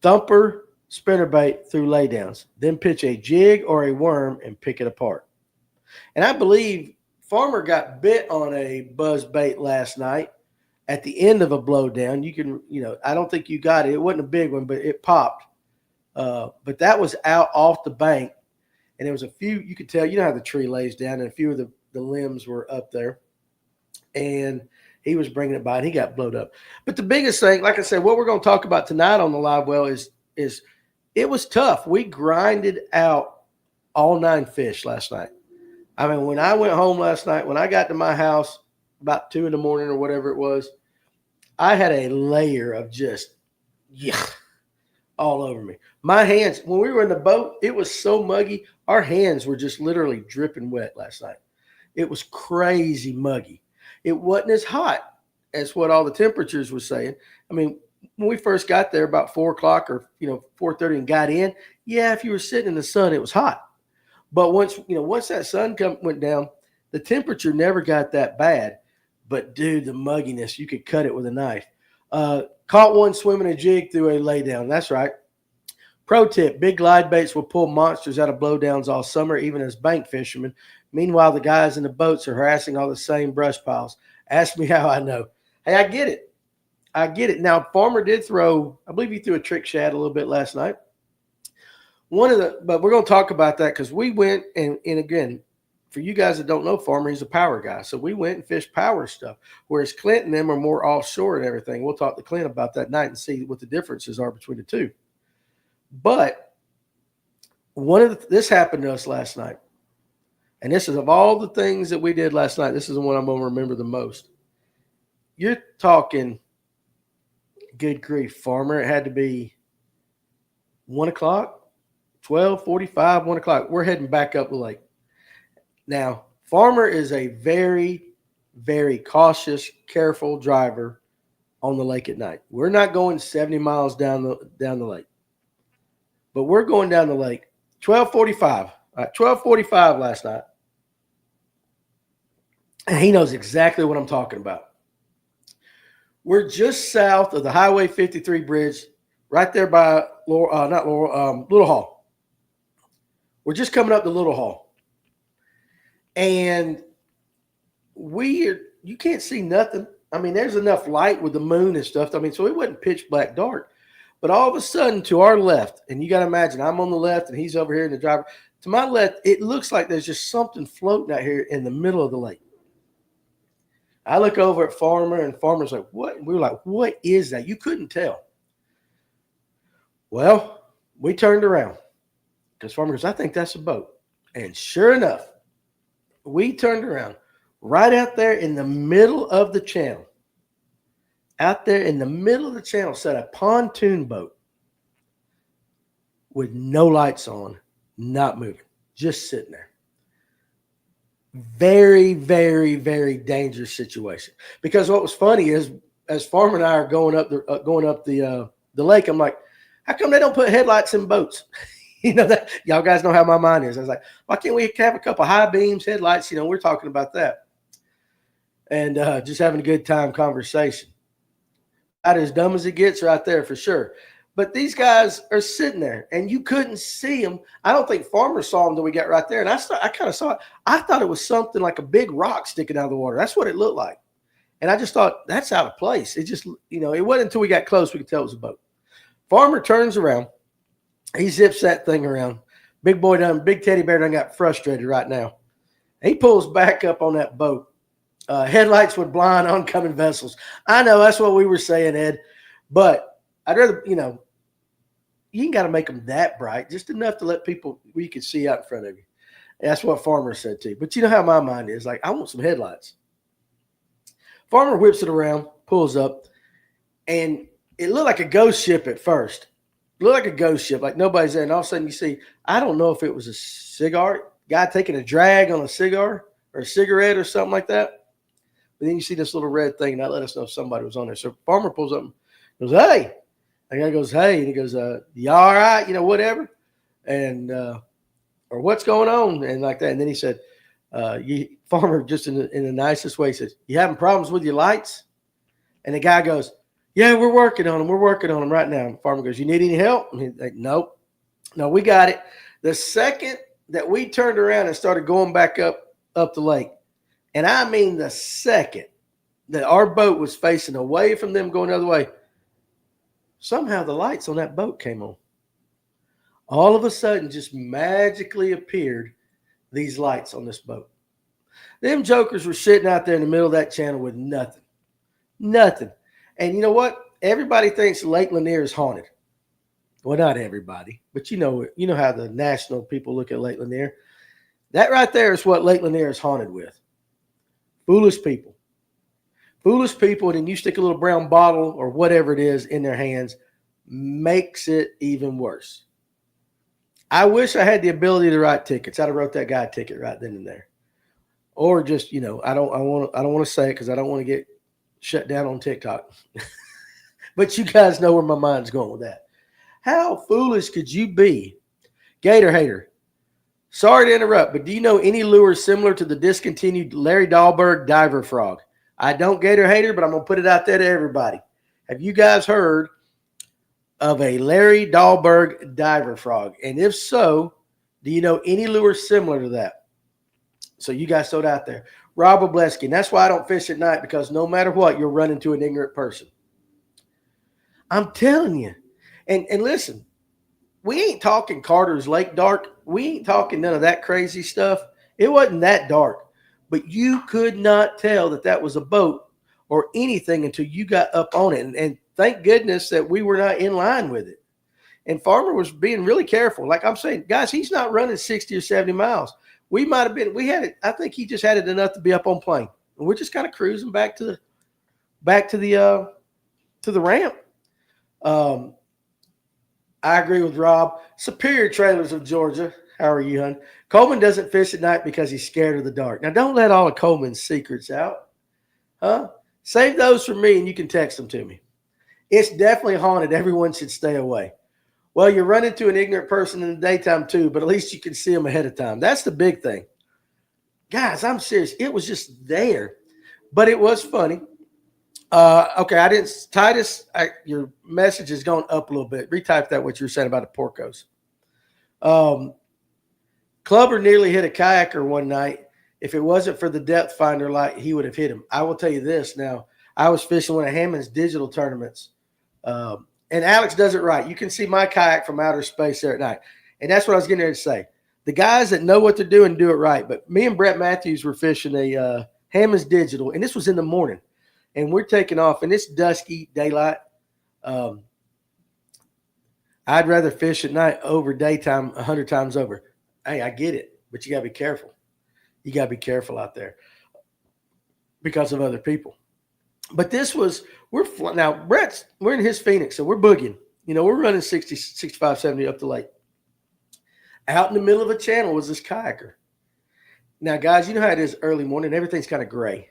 Thumper, spinnerbait through laydowns. Then pitch a jig or a worm and pick it apart. And I believe Farmer got bit on a buzz bait last night at the end of a blowdown. You can, I don't think you got it. It wasn't a big one, but it popped. But that was out off the bank. And there was a few, you could tell, how the tree lays down, and a few of the limbs were up there. And he was bringing it by, and he got blowed up. But the biggest thing, like I said, what we're going to talk about tonight on the live well is it was tough. We grinded out all 9 fish last night. I mean, when I went home last night, when I got to my house about 2 a.m. or whatever it was, I had a layer of just all over me. My hands, when we were in the boat, it was so muggy. Our hands were just literally dripping wet last night. It was crazy muggy. It wasn't as hot as what all the temperatures were saying. I mean, when we first got there about 4 o'clock or 4:30 and got in, if you were sitting in the sun, it was hot. But once that sun went down, the temperature never got that bad. But dude, the mugginess, you could cut it with a knife. Caught one swimming a jig through a laydown. That's right. Pro tip: big glide baits will pull monsters out of blowdowns all summer, even as bank fishermen. Meanwhile, the guys in the boats are harassing all the same brush piles. Ask me how I know. Hey, I get it. Now, Farmer did throw, I believe he threw a trick shad a little bit last night. But we're going to talk about that because we went and again, for you guys that don't know Farmer, he's a power guy. So we went and fished power stuff, whereas Clint and them are more offshore and everything. We'll talk to Clint about that night and see what the differences are between the two. But this happened to us last night. And this is, of all the things that we did last night, this is the one I'm going to remember the most. You're talking, good grief, Farmer. It had to be 1 o'clock, 12:45, 1 o'clock. We're heading back up the lake. Now, Farmer is a very, very cautious, careful driver on the lake at night. We're not going 70 miles down the lake. But we're going down the lake. 12:45. 12:45 last night. And he knows exactly what I'm talking about. We're just south of the Highway 53 bridge, right there by Little Hall. We're just coming up to Little Hall. And you can't see nothing. I mean, there's enough light with the moon and stuff. I mean, so it wasn't pitch black dark. But all of a sudden, to our left, and you got to imagine, I'm on the left and he's over here in the driver. To my left, it looks like there's just something floating out here in the middle of the lake. I look over at Farmer, and Farmer's like, what? And we were like, what is that? You couldn't tell. Well, we turned around because Farmer goes, I think that's a boat. And sure enough, We turned around right out there in the middle of the channel. Out there in the middle of the channel sat a pontoon boat with no lights on, not moving, just sitting there. Very, very, very dangerous situation. Because what was funny is, as Farmer and I are going up the lake, I'm like, how come they don't put headlights in boats? That y'all guys know how my mind is. I was like, why can't we have a couple high beams, headlights? We're talking about that, and just having a good time conversation. About as dumb as it gets, right there for sure. But these guys are sitting there, and you couldn't see them. I don't think Farmer saw them until we got right there. And I kind of saw it. I thought it was something like a big rock sticking out of the water. That's what it looked like. And I just thought, that's out of place. It just, it wasn't until we got close we could tell it was a boat. Farmer turns around. He zips that thing around. Big teddy bear done got frustrated right now. He pulls back up on that boat. Headlights would blind oncoming vessels. I know that's what we were saying, Ed. But I'd rather, you ain't got to make them that bright, just enough to let people where you can see out in front of you. That's what Farmer said too. But you know how my mind is. Like, I want some headlights. Farmer whips it around, pulls up, and it looked like a ghost ship at first. It looked like a ghost ship, like nobody's there. And all of a sudden you see, I don't know if it was a cigar, guy taking a drag on a cigar or a cigarette or something like that. But then you see this little red thing, and that let us know if somebody was on there. So Farmer pulls up and goes, hey. The guy goes, hey, and he goes, you all right? Whatever. And, or what's going on? And like that. And then he said, Farmer, just in the nicest way, says, you having problems with your lights? And the guy goes, yeah, we're working on them. We're working on them right now. And Farmer goes, you need any help? And he's like, nope. No, we got it. The second that we turned around and started going back up the lake, and I mean the second that our boat was facing away from them going the other way, somehow the lights on that boat came on. All of a sudden, just magically appeared these lights on this boat. Them jokers were sitting out there in the middle of that channel with nothing. Nothing. And you know what? Everybody thinks Lake Lanier is haunted. Well, not everybody, but you know how the national people look at Lake Lanier. That right there is what Lake Lanier is haunted with. Foolish people. Foolish people, and then you stick a little brown bottle or whatever it is in their hands, makes it even worse. I wish I had the ability to write tickets. I'd have wrote that guy a ticket right then and there. Or just, I don't want to say it because I don't want to get shut down on TikTok. But you guys know where my mind's going with that. How foolish could you be? Gator hater. Sorry to interrupt, but do you know any lures similar to the discontinued Larry Dahlberg diver frog? I don't gator hater, but I'm going to put it out there to everybody. Have you guys heard of a Larry Dahlberg diver frog? And if so, do you know any lure similar to that? So you guys throw it out there. Rob Obleski. And that's why I don't fish at night, because no matter what, you'll run into an ignorant person. I'm telling you. And listen, we ain't talking Carter's Lake dark. We ain't talking none of that crazy stuff. It wasn't that dark. But you could not tell that was a boat or anything until you got up on it. And thank goodness that we were not in line with it. And Farmer was being really careful. Like I'm saying, guys, he's not running 60 or 70 miles. We might have been, I think he just had it enough to be up on plane. And we're just kind of cruising back to the ramp. I agree with Rob. Superior Trailers of Georgia. How are you, hon? Coleman doesn't fish at night because he's scared of the dark. Now, don't let all of Coleman's secrets out. Huh? Save those for me and you can text them to me. It's definitely haunted. Everyone should stay away. Well, you run into an ignorant person in the daytime too, but at least you can see them ahead of time. That's the big thing. Guys, I'm serious. It was just there, but it was funny. Okay, Titus, your message has gone up a little bit. Retype that, what you were saying about the porcos. Clubber nearly hit a kayaker one night. If it wasn't for the depth finder light, he would have hit him. I will tell you this now. I was fishing one of Hammond's digital tournaments. And Alex does it right. You can see my kayak from outer space there at night. And that's what I was getting there to say. The guys that know what they're doing do it right. But me and Brett Matthews were fishing a Hammond's digital, and this was in the morning. And we're taking off, and it's dusky daylight. I'd rather fish at night over daytime 100 times over. Hey, I get it, but you got to be careful. You got to be careful out there because of other people. But this was, now we're in his Phoenix, so we're boogieing. We're running 60, 65, 70 up the lake. Out in the middle of a channel was this kayaker. Now, guys, you know how it is early morning. Everything's kind of gray.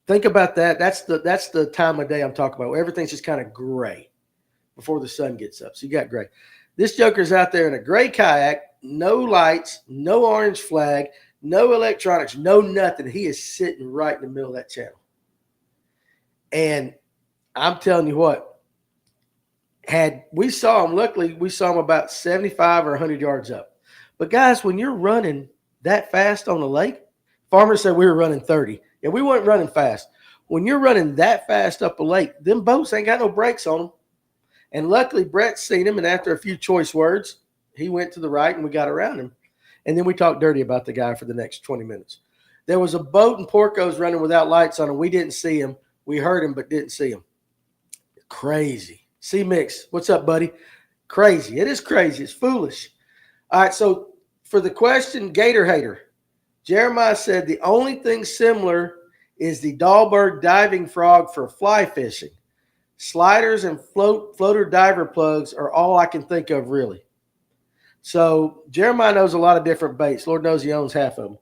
Think about that. That's the time of day I'm talking about. Everything's just kind of gray before the sun gets up. So you got gray. This joker's out there in a gray kayak, no lights, no orange flag, no electronics, no nothing. He is sitting right in the middle of that channel. And I'm telling you what, luckily we saw him about 75 or 100 yards up. But guys, when you're running that fast on the lake, farmers said we were running 30. Yeah, we weren't running fast. When you're running that fast up a lake, them boats ain't got no brakes on them. And luckily, Brett seen him, and after a few choice words, he went to the right, and we got around him. And then we talked dirty about the guy for the next 20 minutes. There was a boat in Porco's running without lights on him. We didn't see him. We heard him, but didn't see him. Crazy. C-Mix, what's up, buddy? Crazy. It is crazy. It's foolish. All right, so for the question, Gator Hater, Jeremiah said the only thing similar is the Dahlberg diving frog for fly fishing. Sliders and floater diver plugs are all I can think of, really. So Jeremiah knows a lot of different baits. Lord knows he owns half of them.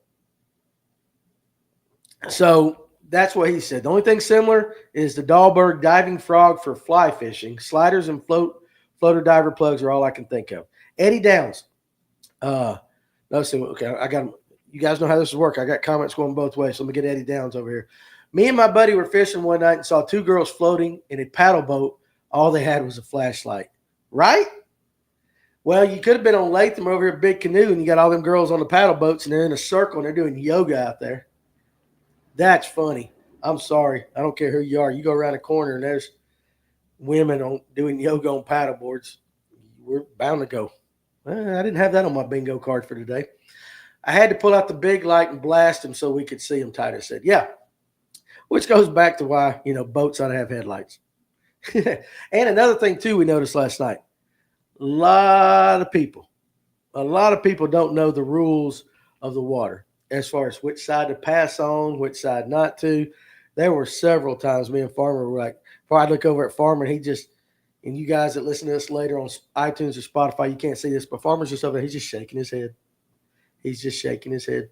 So that's what he said. The only thing similar is the Dahlberg diving frog for fly fishing. Sliders and floater diver plugs are all I can think of. Eddie Downs. Okay, I got him. You guys know how this works. I got comments going both ways. So let me get Eddie Downs over here. Me and my buddy were fishing one night and saw two girls floating in a paddle boat. All they had was a flashlight. Right? Well, you could have been on Latham over here, big canoe, and you got all them girls on the paddle boats, and they're in a circle, and they're doing yoga out there. That's funny. I'm sorry. I don't care who you are. You go around the corner, and there's women doing yoga on paddle boards. We're bound to go. I didn't have that on my bingo card for today. I had to pull out the big light and blast them so we could see them, Titus said. Yeah, which goes back to why, boats ought to have headlights. And another thing, too, we noticed last night. A lot of people don't know the rules of the water as far as which side to pass on, which side not to. There were several times me and Farmer were like, before I look over at Farmer, and you guys that listen to this later on iTunes or Spotify, you can't see this, but Farmer's just over there. He's just shaking his head. He's just shaking his head.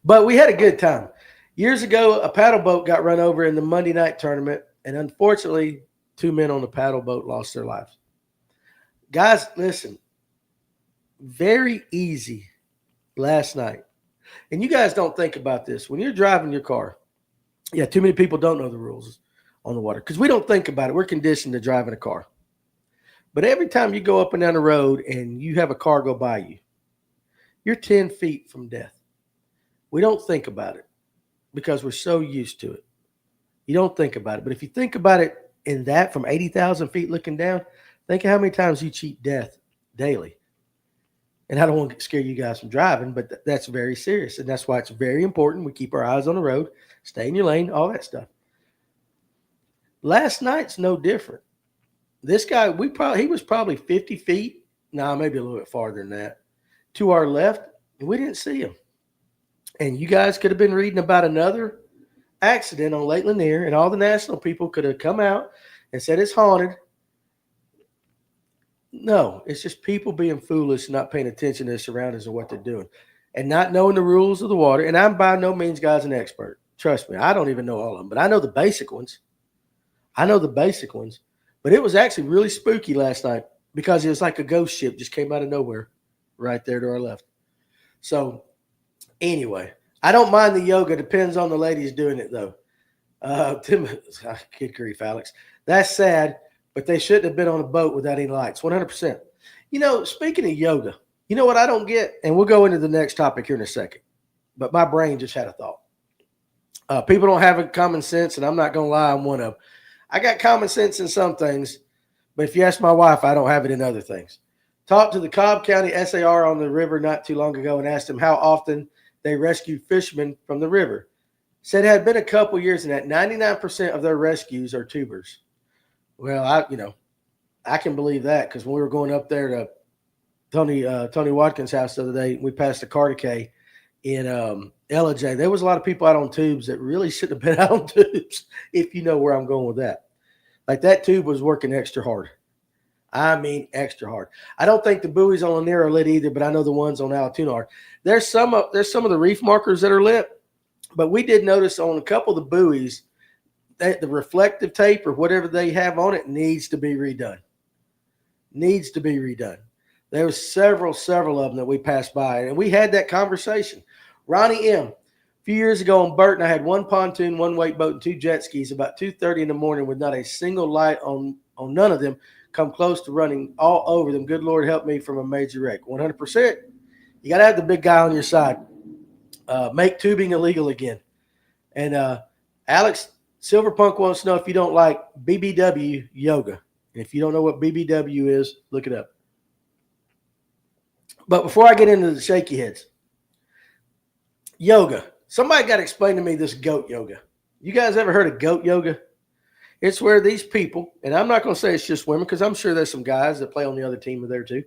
But we had a good time. Years ago, a paddle boat got run over in the Monday night tournament, and unfortunately, 2 men on the paddle boat lost their lives. Guys, listen, very easy last night. And you guys don't think about this. When you're driving your car, too many people don't know the rules on the water because we don't think about it. We're conditioned to drive in a car. But every time you go up and down the road and you have a car go by you, you're 10 feet from death. We don't think about it because we're so used to it. You don't think about it. But if you think about it in that from 80,000 feet looking down, think of how many times you cheat death daily. And I don't want to scare you guys from driving, but that's very serious. And that's why it's very important. We keep our eyes on the road, stay in your lane, all that stuff. Last night's no different. This guy, he was probably 50 feet. No, maybe a little bit farther than that. To our left, and we didn't see him. And you guys could have been reading about another accident on Lake Lanier, and all the national people could have come out and said it's haunted. No, it's just people being foolish, not paying attention to their surroundings and what they're doing, and not knowing the rules of the water. And I'm by no means, guys, an expert. Trust me, I don't even know all of them, but I know the basic ones. But it was actually really spooky last night because it was like a ghost ship just came out of nowhere right there to our left. So anyway, I don't mind the yoga. Depends on the ladies doing it, though. Good grief, Alex. That's sad, but they shouldn't have been on a boat without any lights, 100%. Speaking of yoga, you know what I don't get? And we'll go into the next topic here in a second. But my brain just had a thought. People don't have a common sense, and I'm not going to lie, I'm one of them. I got common sense in some things, but if you ask my wife, I don't have it in other things. Talked to the Cobb County SAR on the river not too long ago and asked them how often they rescue fishermen from the river. Said it had been a couple years and that 99% of their rescues are tubers. Well, I can believe that because when we were going up there to Tony Watkins' house the other day, we passed a Carticay, in LJ. There was a lot of people out on tubes that really shouldn't have been out on tubes, if you know where I'm going with that. Like that tube was working extra hard. I mean, extra hard. I don't think the buoys on Lanier are lit either, but I know the ones on Allatoona are. There's some of the reef markers that are lit, but we did notice on a couple of the buoys that the reflective tape or whatever they have on it needs to be redone. Needs to be redone. There was several of them that we passed by, and we had that conversation. Ronnie M., a few years ago on Burton, I had one pontoon, one wake boat, and two jet skis about 2:30 in the morning with not a single light on none of them. Come close to running all over them. Good Lord help me from a major wreck. 100%. You got to have the big guy on your side. Make tubing illegal again. And Alex Silverpunk wants to know if you don't like BBW yoga. And if you don't know what BBW is, look it up. But before I get into the shaky heads, yoga. Somebody got to explain to me this goat yoga. You guys ever heard of goat yoga? It's where these people, and I'm not going to say it's just women because I'm sure there's some guys that play on the other team there too.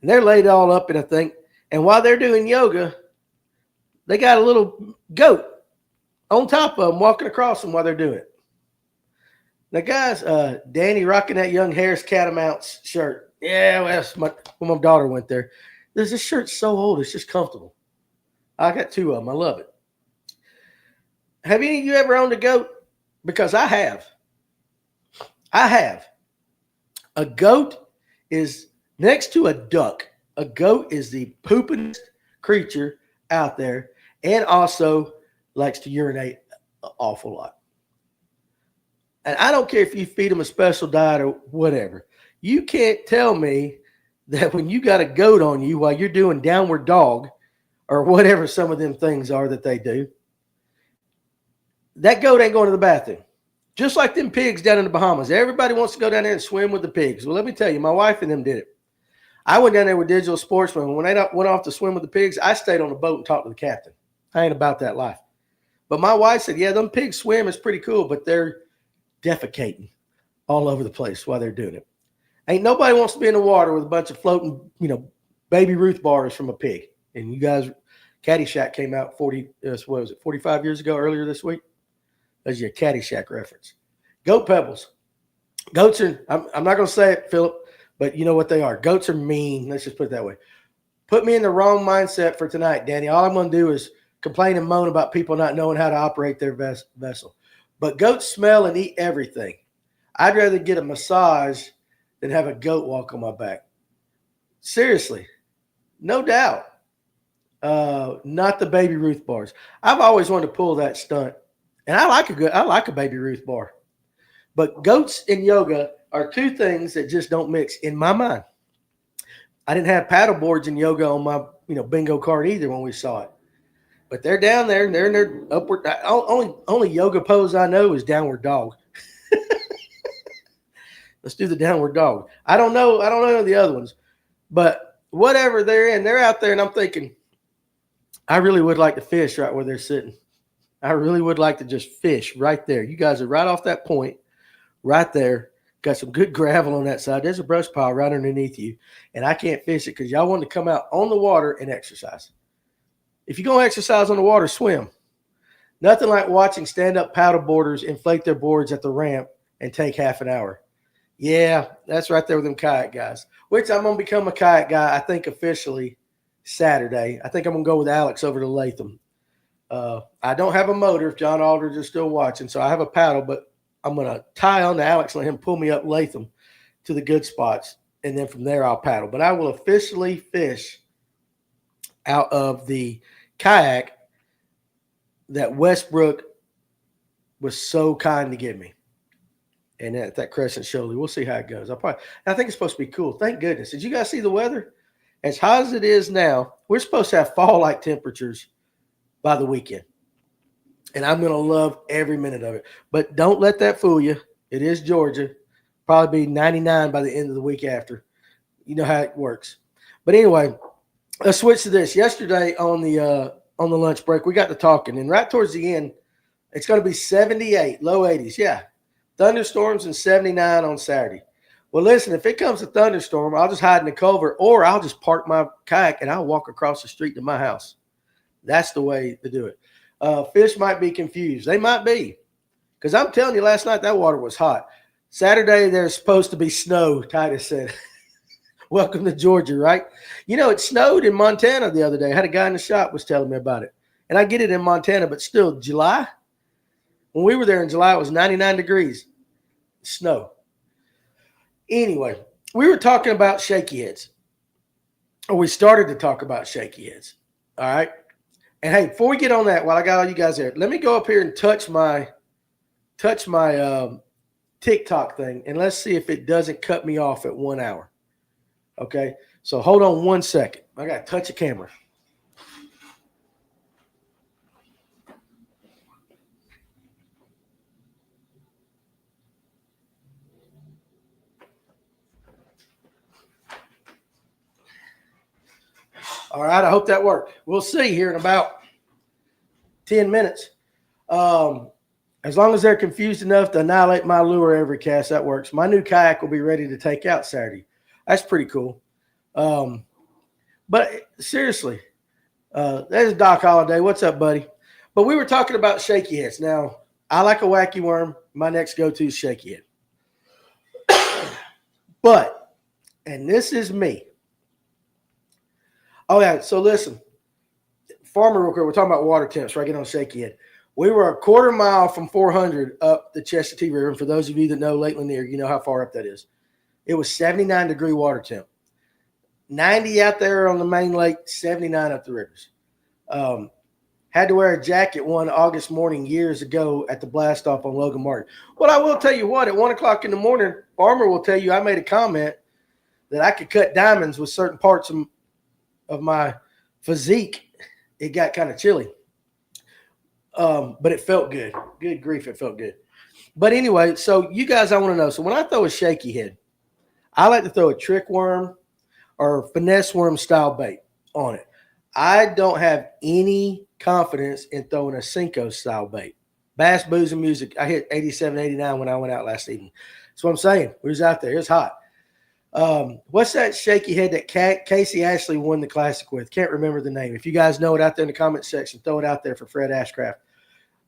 And they're laid all up in a thing. And while they're doing yoga, they got a little goat on top of them walking across them while they're doing it. Now, guys, Danny rocking that Young Harris Catamounts shirt. Yeah, well, that's when my daughter went there. This shirt's so old, it's just comfortable. I got two of them. I love it. Have any of you ever owned a goat? Because I have. A goat is next to a duck. A goat is the poopingest creature out there and also likes to urinate an awful lot. And I don't care if you feed them a special diet or whatever. You can't tell me that when you got a goat on you while you're doing downward dog or whatever some of them things are that they do, that goat ain't going to the bathroom. Just like them pigs down in the Bahamas. Everybody wants to go down there and swim with the pigs. Well, let me tell you, my wife and them did it. I went down there with Digital Sportsman. When they went off to swim with the pigs, I stayed on the boat and talked to the captain. I ain't about that life. But my wife said, yeah, them pigs swim is pretty cool, but they're defecating all over the place while they're doing it. Ain't nobody wants to be in the water with a bunch of floating, Baby Ruth bars from a pig. And you guys, Caddyshack came out 45 years ago, earlier this week? That's your Caddyshack reference. Goat pebbles. Goats are, I'm not going to say it, Philip, but you know what they are. Goats are mean. Let's just put it that way. Put me in the wrong mindset for tonight, Danny. All I'm going to do is complain and moan about people not knowing how to operate their vessel. But goats smell and eat everything. I'd rather get a massage than have a goat walk on my back. Seriously. No doubt. Not the Baby Ruth bars. I've always wanted to pull that stunt. And I like a Baby Ruth bar. But goats and yoga are two things that just don't mix in my mind. I didn't have paddle boards and yoga on my bingo card either when we saw it. But they're down there and they're in their upward. Only yoga pose I know is downward dog. Let's do the downward dog. I don't know the other ones. But whatever they're in, they're out there, and I'm thinking, I really would like to fish right where they're sitting. I really would like to just fish right there. You guys are right off that point, right there. Got some good gravel on that side. There's a brush pile right underneath you, and I can't fish it because y'all want to come out on the water and exercise. If you're going to exercise on the water, swim. Nothing like watching stand-up paddle boarders inflate their boards at the ramp and take half an hour. Yeah, that's right there with them kayak guys, which I'm going to become a kayak guy, I think, officially Saturday. I think I'm going to go with Alex over to Latham. I don't have a motor if John Aldridge is still watching, so I have a paddle, but I'm going to tie on to Alex and let him pull me up Latham to the good spots, and then from there I'll paddle. But I will officially fish out of the kayak that Westbrook was so kind to give me. And at that Crescent Shoulder, we'll see how it goes. I think it's supposed to be cool. Thank goodness. Did you guys see the weather? As hot as it is now, we're supposed to have fall-like temperatures by the weekend. And I'm going to love every minute of it. But don't let that fool you. It is Georgia. Probably be 99 by the end of the week after. You know how it works. But anyway, let's switch to this. Yesterday on the lunch break, we got to talking. And right towards the end, it's going to be 78, low 80s. Yeah. Thunderstorms and 79 on Saturday. Well, listen, if it comes a thunderstorm, I'll just hide in the culvert, or I'll just park my kayak and I'll walk across the street to my house. That's the way to do it. Fish might be confused. They might be. Because I'm telling you, last night that water was hot. Saturday, there's supposed to be snow, Titus said. Welcome to Georgia, right? You know, it snowed in Montana the other day. I had a guy in the shop was telling me about it. And I get it in Montana, but still, July? When we were there in July, it was 99 degrees. Snow. Anyway, we were talking about shaky heads. Or we started to talk about shaky heads. All right? And hey, before we get on that, while I got all you guys there, let me go up here and touch my TikTok thing, and let's see if it doesn't cut me off at 1 hour. Okay, so hold on 1 second. I got to touch the camera. All right, I hope that worked. We'll see here in about 10 minutes. As long as they're confused enough to annihilate my lure every cast, that works. My new kayak will be ready to take out Saturday. That's pretty cool. But seriously, there's Doc Holiday. What's up, buddy? But we were talking about shaky heads. Now, I like a wacky worm. My next go-to is shaky head. But, and this is me. Oh, yeah, so listen. Farmer real quick, we're talking about water temps, right? Get on shaky head. We were a quarter mile from 400 up the Chestatee River. And for those of you that know Lake Lanier, you know how far up that is. It was 79-degree water temp. 90 out there on the main lake, 79 up the rivers. Had to wear a jacket one August morning years ago at the blast off on Logan Martin. Well, I will tell you what, at 1 o'clock in the morning, Farmer will tell you I made a comment that I could cut diamonds with certain parts of my physique. It got kind of chilly. But it felt good. Good grief, it felt good. But anyway, so you guys, I want to know. So when I throw a shaky head, I like to throw a trick worm or finesse worm style bait on it. I don't have any confidence in throwing a senkos style bait. Bass, booze, and music. I hit 87, 89 when I went out last evening. That's what I'm saying. We was out there. It was hot. What's that shaky head that Casey Ashley won the classic with? Can't remember the name. If you guys know it out there in the comment section, throw it out there for Fred Ashcraft.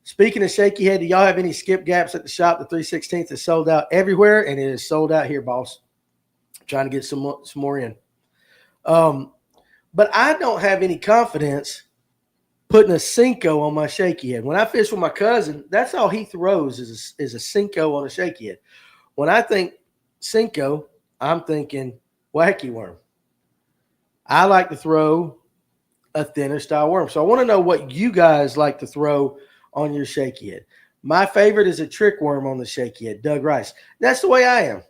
Speaking of shaky head, do y'all have any skip gaps at the shop? The 3/16 is sold out everywhere, and it is sold out here, boss. I'm trying to get some more in. But I don't have any confidence putting a Senko on my shaky head. When I fish with my cousin, that's all he throws is a Senko on a shaky head. When I think Senko, I'm thinking wacky worm. I like to throw a thinner style worm. So I want to know what you guys like to throw on your shaky head. My favorite is a trick worm on the shaky head, Doug Rice. That's the way I am.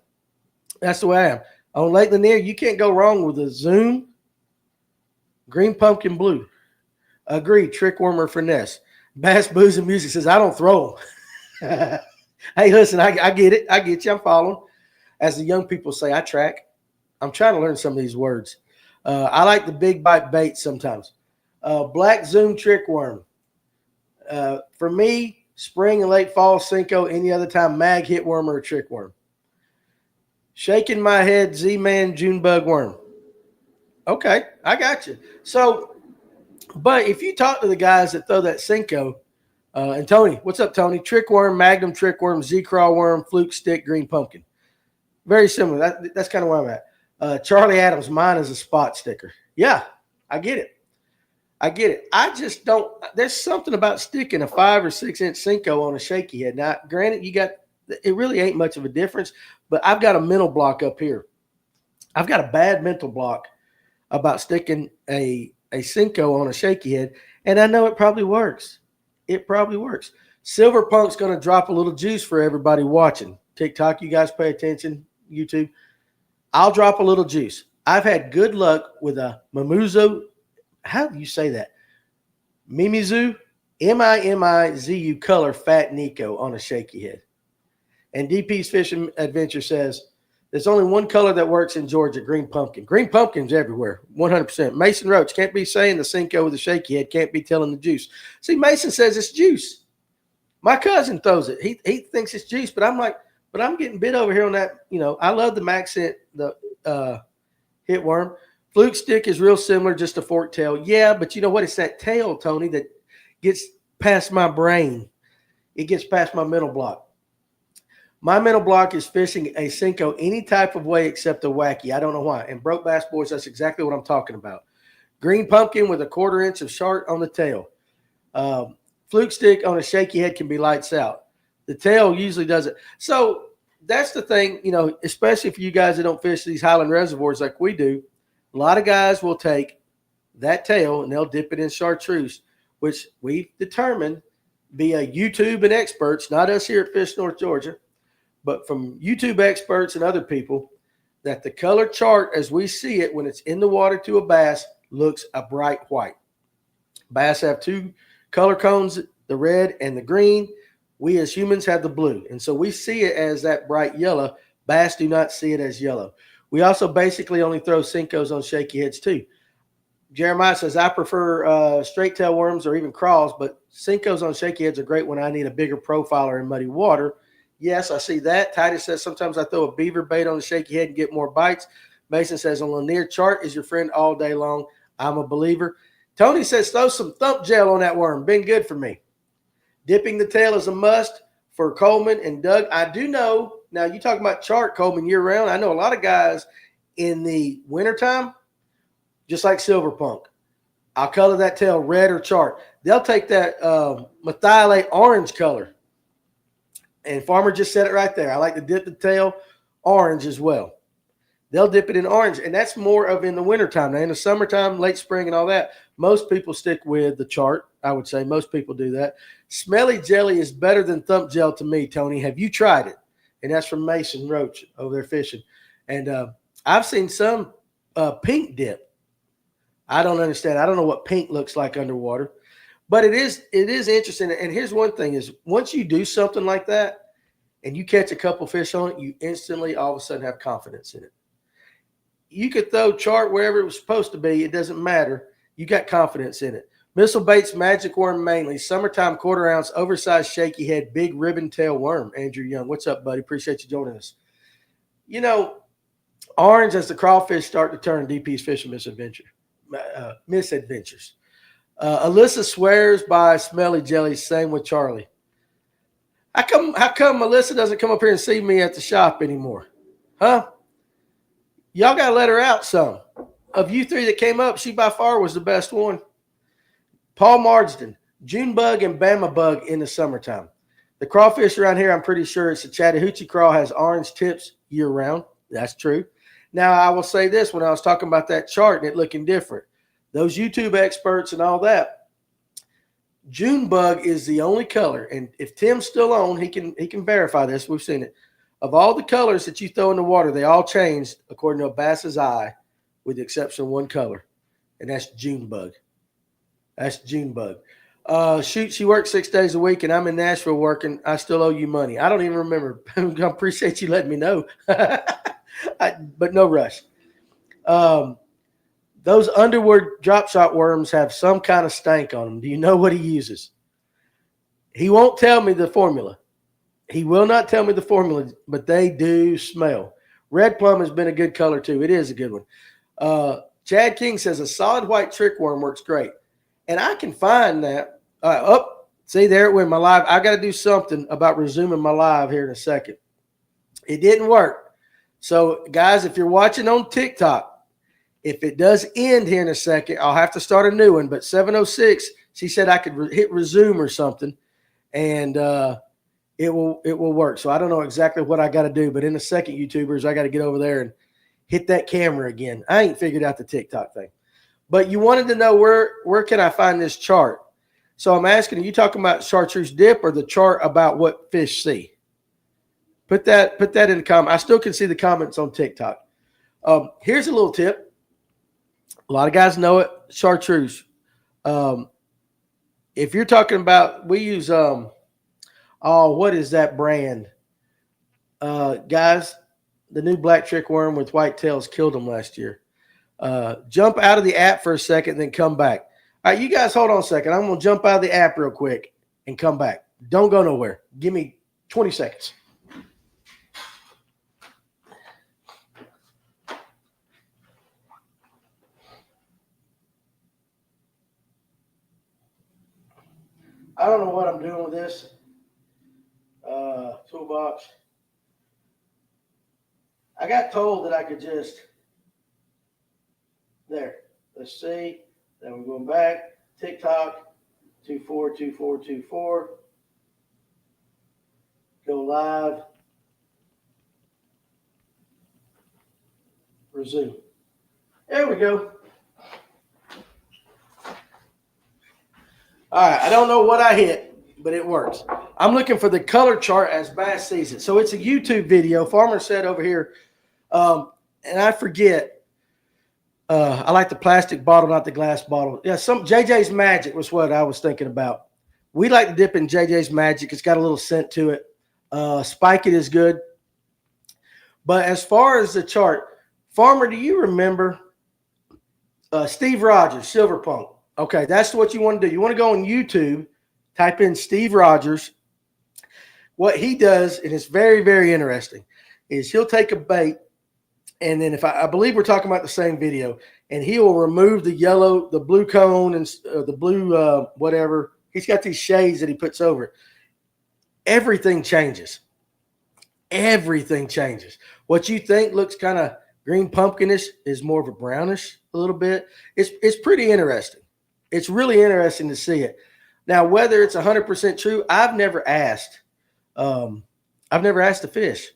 That's the way I am. On Lake Lanier, you can't go wrong with a Zoom, green pumpkin blue. Agreed, trick worm or finesse. Bass, booze, and music says, I don't throw them. Hey, listen, I get it. I get you. I'm following. As the young people say, I track. I'm trying to learn some of these words. I like the big bite bait sometimes. Black Zoom trick worm. For me, spring and late fall, Senko, any other time, mag, hit worm, or a trick worm. Shaking my head, Z-Man, June bug worm. Okay, I got you. So, but if you talk to the guys that throw that Senko, and Tony, what's up, Tony? Trick worm, magnum trick worm, Z-craw worm, fluke stick, green pumpkin. Very similar. That's kind of where I'm at. Charlie Adams, mine is a spot sticker. Yeah, I get it. I get it. I just don't. There's something about sticking a 5 or 6 inch Senko on a shaky head. Now, granted, it really ain't much of a difference, but I've got a mental block up here. I've got a bad mental block about sticking a Senko on a shaky head, and I know it probably works. It probably works. Silver Punk's going to drop a little juice for everybody watching. TikTok, you guys pay attention. YouTube. I'll drop a little juice. I've had good luck with a Mimizu. How do you say that? Mimizu, Mimizu color fat Nico on a shaky head. And DP's Fishing Adventure says there's only one color that works in Georgia, green pumpkin. Green pumpkin's everywhere, 100%. Mason Roach can't be saying the Senko with a shaky head, can't be telling the juice. See, Mason says it's juice. My cousin throws it. He thinks it's juice, but I'm like, But I'm getting bit over here on that. I love the Maxent, the hit worm. Fluke stick is real similar, just a forked tail. Yeah, but you know what? It's that tail, Tony, that gets past my brain. It gets past my mental block. My mental block is fishing a Senko any type of way except a wacky. I don't know why. And broke bass boys, that's exactly what I'm talking about. Green pumpkin with a 1/4 inch of shark on the tail. Fluke stick on a shaky head can be lights out. The tail usually does it. So that's the thing, especially for you guys that don't fish these highland reservoirs like we do. A lot of guys will take that tail and they'll dip it in chartreuse, which we've determined via YouTube and experts, not us here at Fish North Georgia, but from YouTube experts and other people, that the color chart as we see it when it's in the water to a bass looks a bright white. Bass have 2 color cones, the red and the green. We as humans have the blue. And so we see it as that bright yellow. Bass do not see it as yellow. We also basically only throw Senkos on shaky heads too. Jeremiah says, I prefer straight tail worms or even crawls, but Senkos on shaky heads are great when I need a bigger profiler in muddy water. Yes, I see that. Titus says, sometimes I throw a beaver bait on the shaky head and get more bites. Mason says, on Lanier chart is your friend all day long. I'm a believer. Tony says, throw some thump gel on that worm. Been good for me. Dipping the tail is a must for Coleman and Doug. I do know, now you talk about chart, Coleman, year round. I know a lot of guys in the wintertime, just like Silver Punk. I'll color that tail red or chart. They'll take that methylate orange color. And Farmer just said it right there. I like to dip the tail orange as well. They'll dip it in orange, and that's more of in the wintertime. Now, in the summertime, late spring and all that, most people stick with the chart. I would say most people do that. Smelly jelly is better than thump gel to me, Tony. Have you tried it? And that's from Mason Roach over there fishing. And I've seen some pink dip. I don't understand. I don't know what pink looks like underwater. But it is interesting. And here's one thing is once you do something like that and you catch a couple fish on it, you instantly all of a sudden have confidence in it. You could throw chart wherever it was supposed to be. It doesn't matter. You got confidence in it. Missile baits, magic worm mainly. Summertime 1/4 ounce, oversized shaky head, big ribbon tail worm. Andrew Young. What's up, buddy? Appreciate you joining us. Orange as the crawfish start to turn DP's fishing misadventures. Alyssa swears by smelly jelly. Same with Charlie. How come Alyssa doesn't come up here and see me at the shop anymore? Huh? Y'all got to let her out some. Of you 3 that came up, she by far was the best one. Paul Marsden, June bug and Bama bug in the summertime. The crawfish around here, I'm pretty sure it's a Chattahoochee craw, has orange tips year round. That's true. Now, I will say this, when I was talking about that chart and it looking different, those YouTube experts and all that, June bug is the only color, and if Tim's still on, he can verify this. We've seen it. Of all the colors that you throw in the water, they all changed according to a bass's eye, with the exception of one color, and that's June bug. That's June bug. Shoot, she works 6 days a week, and I'm in Nashville working. I still owe you money. I don't even remember. I appreciate you letting me know, but no rush. Those underwood drop shot worms have some kind of stank on them. Do you know what he uses? He won't tell me the formula. He will not tell me the formula, but they do smell. Red plum has been a good color too. It is a good one. Chad King says a solid white trickworm works great. And I can find that. See, there it went, my live. I got to do something about resuming my live here in a second. It didn't work. So, guys, if you're watching on TikTok, if it does end here in a second, I'll have to start a new one. But 706, she said I could hit resume or something, and it will work. So I don't know exactly what I got to do, but in a second, YouTubers, I got to get over there and hit that camera again. I ain't figured out the TikTok thing. But you wanted to know where can I find this chart? So I'm asking, are you talking about chartreuse dip or the chart about what fish see? Put that in the comment. I still can see the comments on TikTok. Here's a little tip. A lot of guys know it, chartreuse. If you're talking about, we use, what is that brand? Guys, the new black trickworm with white tails killed them last year. Jump out of the app for a second, then come back. All right, you guys hold on a second. I'm going to jump out of the app real quick and come back. Don't go nowhere. Give me 20 seconds. don't know what I'm doing with this toolbox. I got told that I could just, there. Let's see. Then we're going back. TikTok, 242424. Go live. Resume. There we go. All right, I don't know what I hit, but it works. I'm looking for the color chart as bass season. So it's a YouTube video. Farmer said over here, and I forget. I like the plastic bottle, not the glass bottle. Yeah, some JJ's Magic was what I was thinking about. We like to dip in JJ's Magic. It's got a little scent to it. Spike It is good. But as far as the chart, Farmer, do you remember Steve Rogers, Silver Punk? Okay, that's what you want to do. You want to go on YouTube, type in Steve Rogers. What he does, and it's very, very interesting, is he'll take a bait, and then if I believe we're talking about the same video, and he will remove the yellow, the blue cone, and the blue whatever. He's got these shades that he puts over it. Everything changes. Everything changes. What you think looks kind of green pumpkinish is more of a brownish a little bit. It's pretty interesting. It's really interesting to see it. Now, whether it's 100% true, I've never asked. I've never asked the fish.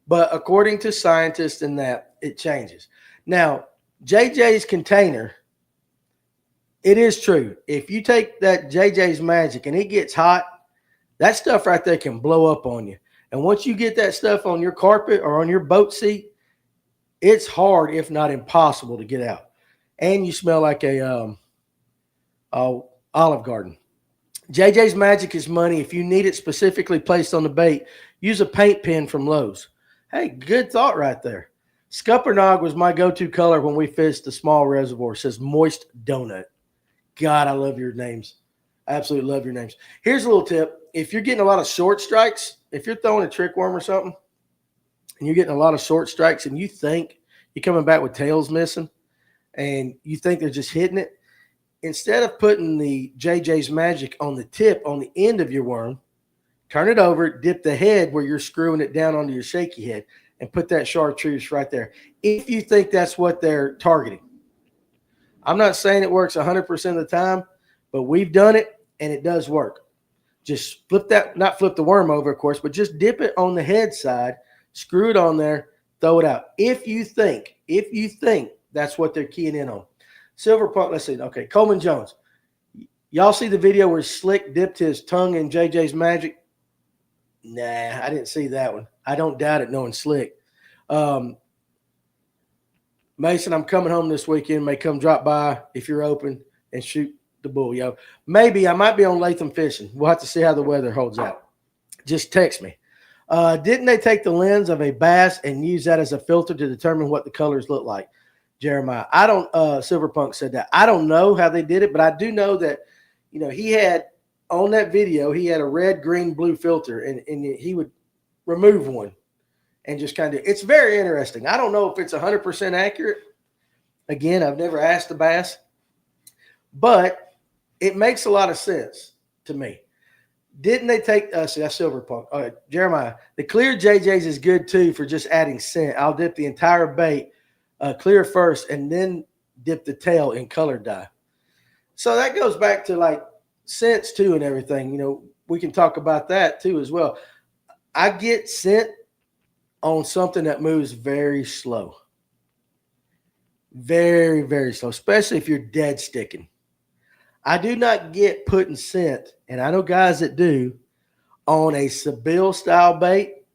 But according to scientists and that, it changes. Now, JJ's container, it is true. If you take that JJ's Magic and it gets hot, that stuff right there can blow up on you. And once you get that stuff on your carpet or on your boat seat, it's hard, if not impossible, to get out. And you smell like a Olive Garden. JJ's Magic is money. If you need it specifically placed on the bait, use a paint pen from Lowe's. Hey, good thought right there. Scuppernong was my go-to color when we fished the small reservoir. It says Moist Donut. God, I love your names. I absolutely love your names. Here's a little tip. If you're getting a lot of short strikes, if you're throwing a trickworm or something, and you're getting a lot of short strikes, and you think you're coming back with tails missing, and you think they're just hitting it, instead of putting the JJ's Magic on the tip, on the end of your worm, turn it over, dip the head where you're screwing it down onto your shaky head, and put that chartreuse right there. If you think that's what they're targeting. I'm not saying it works 100% of the time, but we've done it, and it does work. Just flip that, not flip the worm over, of course, but just dip it on the head side, screw it on there, throw it out. If you think that's what they're keying in on. Silver Punk, let's see. Okay, Coleman Jones. Y'all see the video where Slick dipped his tongue in JJ's Magic? Nah, I didn't see that one. I don't doubt it knowing Slick. Mason, I'm coming home this weekend. May come drop by if you're open and shoot the bull. Yo, maybe I might be on Latham fishing. We'll have to see how the weather holds out. Just text me. Didn't they take the lens of a bass and use that as a filter to determine what the colors look like? Jeremiah, I don't, Silverpunk said that. I don't know how they did it, but I do know that, you know, he had on that video, he had a red, green, blue filter, and he would remove one and just kind of, it's very interesting. I don't know if it's 100% accurate. Again, I've never asked the bass, but it makes a lot of sense to me. Didn't they take, see, that's Silverpunk. Jeremiah, the clear JJ's is good too for just adding scent. I'll dip the entire bait clear first and then dip the tail in color dye. So that goes back to like scents too and everything. You know, we can talk about that too as well. I get scent on something that moves very slow. Very, very slow, especially if you're dead sticking. I do not get putting scent, and I know guys that do, on a Seville style bait,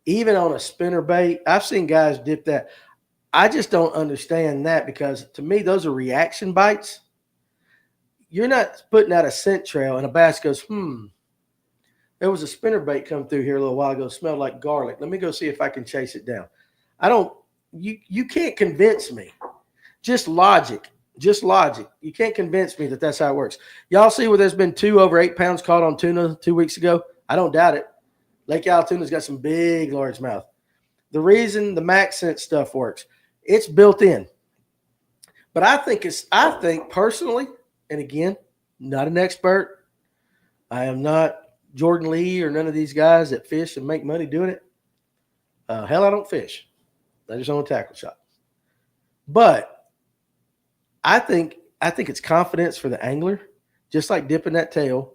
even on a spinner bait. I've seen guys dip that. I just don't understand that, because to me, those are reaction bites. You're not putting out a scent trail and a bass goes, there was a spinner bait come through here a little while ago, smelled like garlic. Let me go see if I can chase it down. You can't convince me. Just logic. You can't convince me that that's how it works. Y'all see where there's been 2 over 8 pounds caught on tuna 2 weeks ago? I don't doubt it. Lake Altoon's got some big largemouth. The reason the max scent stuff works, it's built in. But I think personally, and again, not an expert, I am not Jordan Lee or none of these guys that fish and make money doing it. Hell, I don't fish. I just own a tackle shop. But I think it's confidence for the angler, just like dipping that tail.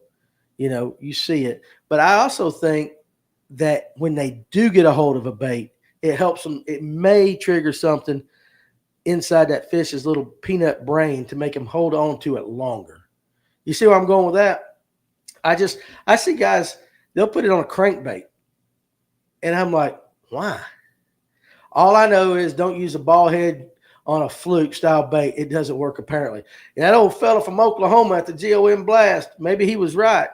You see it. But I also think that when they do get a hold of a bait, it helps them. It may trigger something inside that fish's little peanut brain to make him hold on to it longer. You see where I'm going with that? I see guys, they'll put it on a crankbait. And I'm like, why? All I know is don't use a ball head on a fluke style bait. It doesn't work apparently. And that old fella from Oklahoma at the GOM blast, maybe he was right.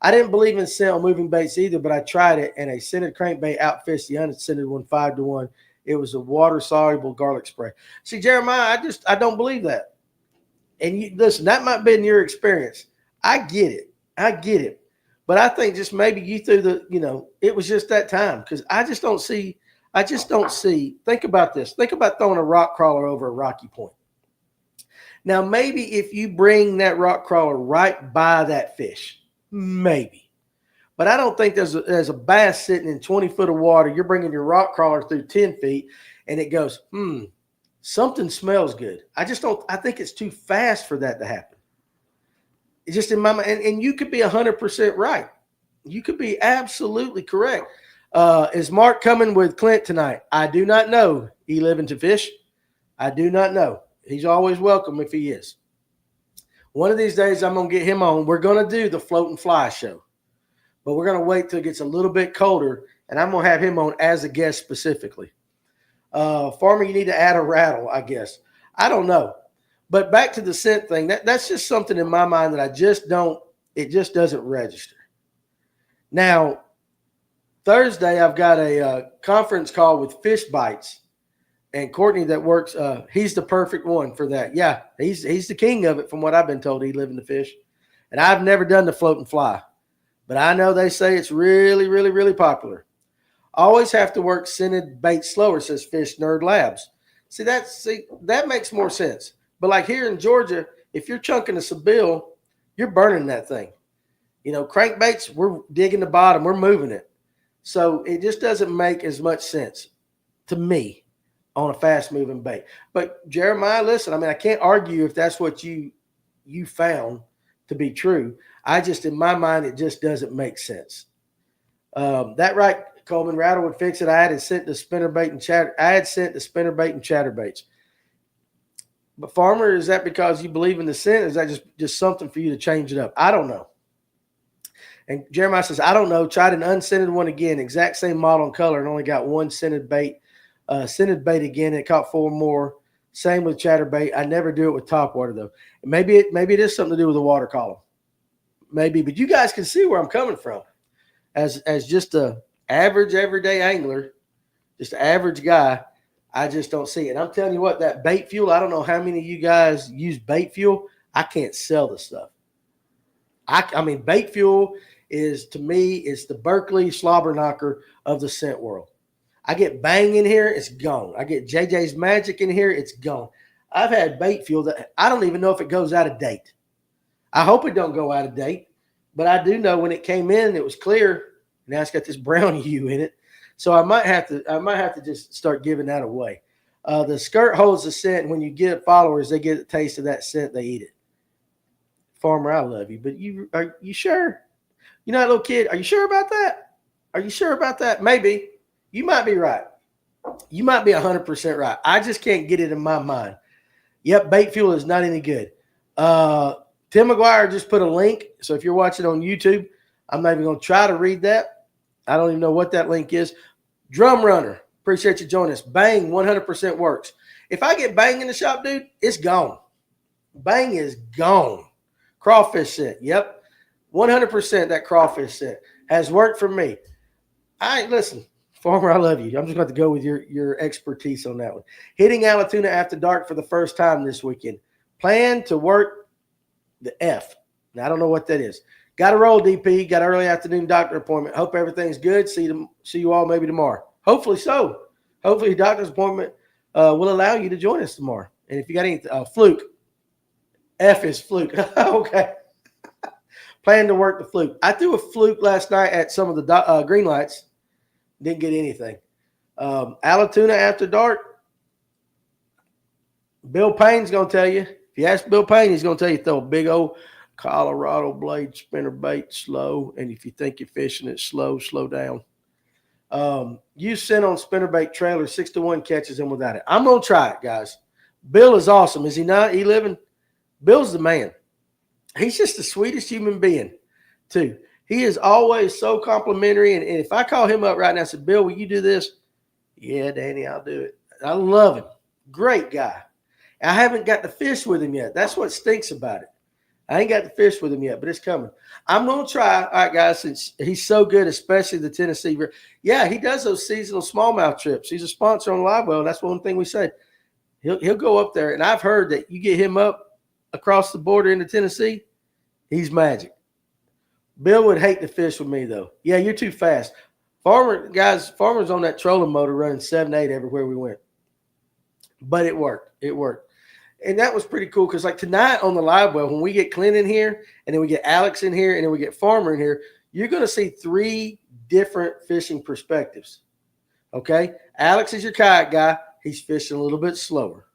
I didn't believe in scent on moving baits either, but I tried it, and a scented crankbait outfished the unscented one 5-1. It was a water-soluble garlic spray. See, Jeremiah, I don't believe that. And you listen, that might have been your experience. I get it. But I think just maybe you threw it was just that time, because I just don't see. Think about this. Think about throwing a rock crawler over a rocky point. Now, maybe if you bring that rock crawler right by that fish, maybe. But I don't think there's a bass sitting in 20 foot of water. You're bringing your rock crawler through 10 feet, and it goes, something smells good. I think it's too fast for that to happen. It's just in my mind, and you could be 100% right. You could be absolutely correct. Is Mark coming with Clint tonight? I do not know. He living to fish? I do not know. He's always welcome if he is. One of these days, I'm going to get him on. We're going to do the float and fly show, but we're going to wait till it gets a little bit colder, and I'm going to have him on as a guest specifically. Farmer, you need to add a rattle, I guess. I don't know. But back to the scent thing, that's just something in my mind that it just doesn't register. Now, Thursday, I've got a conference call with Fish Bites, and Courtney that works, he's the perfect one for that. Yeah, he's the king of it from what I've been told. He living the fish. And I've never done the float and fly, but I know they say it's really, really, really popular. Always have to work scented bait slower, says Fish Nerd Labs. See, that makes more sense. But like here in Georgia, if you're chunking a Seville, you're burning that thing. Crankbaits, we're digging the bottom, we're moving it. So it just doesn't make as much sense to me on a fast-moving bait. But Jeremiah, listen, I can't argue if that's what you found to be true. In my mind, it just doesn't make sense. That right, Coleman, rattle would fix it. I had sent the spinnerbait and chatterbaits. But Farmer, is that because you believe in the scent? Or is that just something for you to change it up? I don't know. And Jeremiah says, I don't know. Tried an unscented one again, exact same model and color, and only got one scented bait. Scented bait again, it caught 4 more. Same with chatterbait. I never do it with topwater though. Maybe it is something to do with the water column. Maybe, but you guys can see where I'm coming from. As just a average everyday angler, just an average guy, I just don't see it. And I'm telling you what, that bait fuel, I don't know how many of you guys use bait fuel. I can't sell the stuff. Bait fuel is, to me, it's the Berkeley slobber knocker of the scent world. I get Bang in here, it's gone. I get JJ's Magic in here, it's gone. I've had bait fuel that I don't even know if it goes out of date. I hope it don't go out of date, but I do know when it came in, it was clear. Now it's got this brown hue in it. So I might have to just start giving that away. The skirt holds the scent, and when you get followers, they get a taste of that scent, they eat it. Farmer, I love you, but are you sure? You're not a little kid. Are you sure about that? Are you sure about that? Maybe. You might be right. You might be 100% right. I just can't get it in my mind. Yep, bait fuel is not any good. Tim McGuire just put a link. So if you're watching on YouTube, I'm not even going to try to read that. I don't even know what that link is. Drum Runner, appreciate you joining us. Bang, 100% works. If I get Bang in the shop, dude, it's gone. Bang is gone. Crawfish scent, yep. 100% that crawfish scent has worked for me. Listen, Farmer, I love you. I'm just going to go with your expertise on that one. Hitting Allatoona after dark for the first time this weekend. Plan to work the F. Now, I don't know what that is. Got to roll, DP. Got an early afternoon doctor appointment. Hope everything's good. See you all maybe tomorrow. Hopefully so. Hopefully your doctor's appointment will allow you to join us tomorrow. And if you got any fluke, F is fluke. Okay. Plan to work the fluke. I threw a fluke last night at some of the green lights. Didn't get anything. Alatuna after dark. Bill Payne's going to tell you. If you ask Bill Payne, he's going to tell you throw a big old Colorado blade spinner bait slow. And if you think you're fishing it slow, slow down. You sent on spinnerbait trailer 6-1 catches in without it. I'm gonna try it, guys. Bill is awesome, is he not? He living. Bill's the man. He's just the sweetest human being, too. He is always so complimentary. And if I call him up right now and said, Bill, will you do this? Yeah, Danny, I'll do it. I love him. Great guy. I haven't got to fish with him yet. That's what stinks about it. I ain't got to fish with him yet, but it's coming. I'm going to try. All right, guys, since he's so good, especially the Tennessee. Yeah, he does those seasonal smallmouth trips. He's a sponsor on Livewell, and that's one thing we say. He'll go up there, and I've heard that you get him up across the border into Tennessee, he's magic. Bill would hate to fish with me, though. Yeah, you're too fast. Farmer's on that trolling motor running 7-8 everywhere we went. But it worked. It worked. And that was pretty cool because, like, tonight on the live well, when we get Clint in here and then we get Alex in here and then we get Farmer in here, you're going to see 3 different fishing perspectives. Okay? Alex is your kayak guy. He's fishing a little bit slower.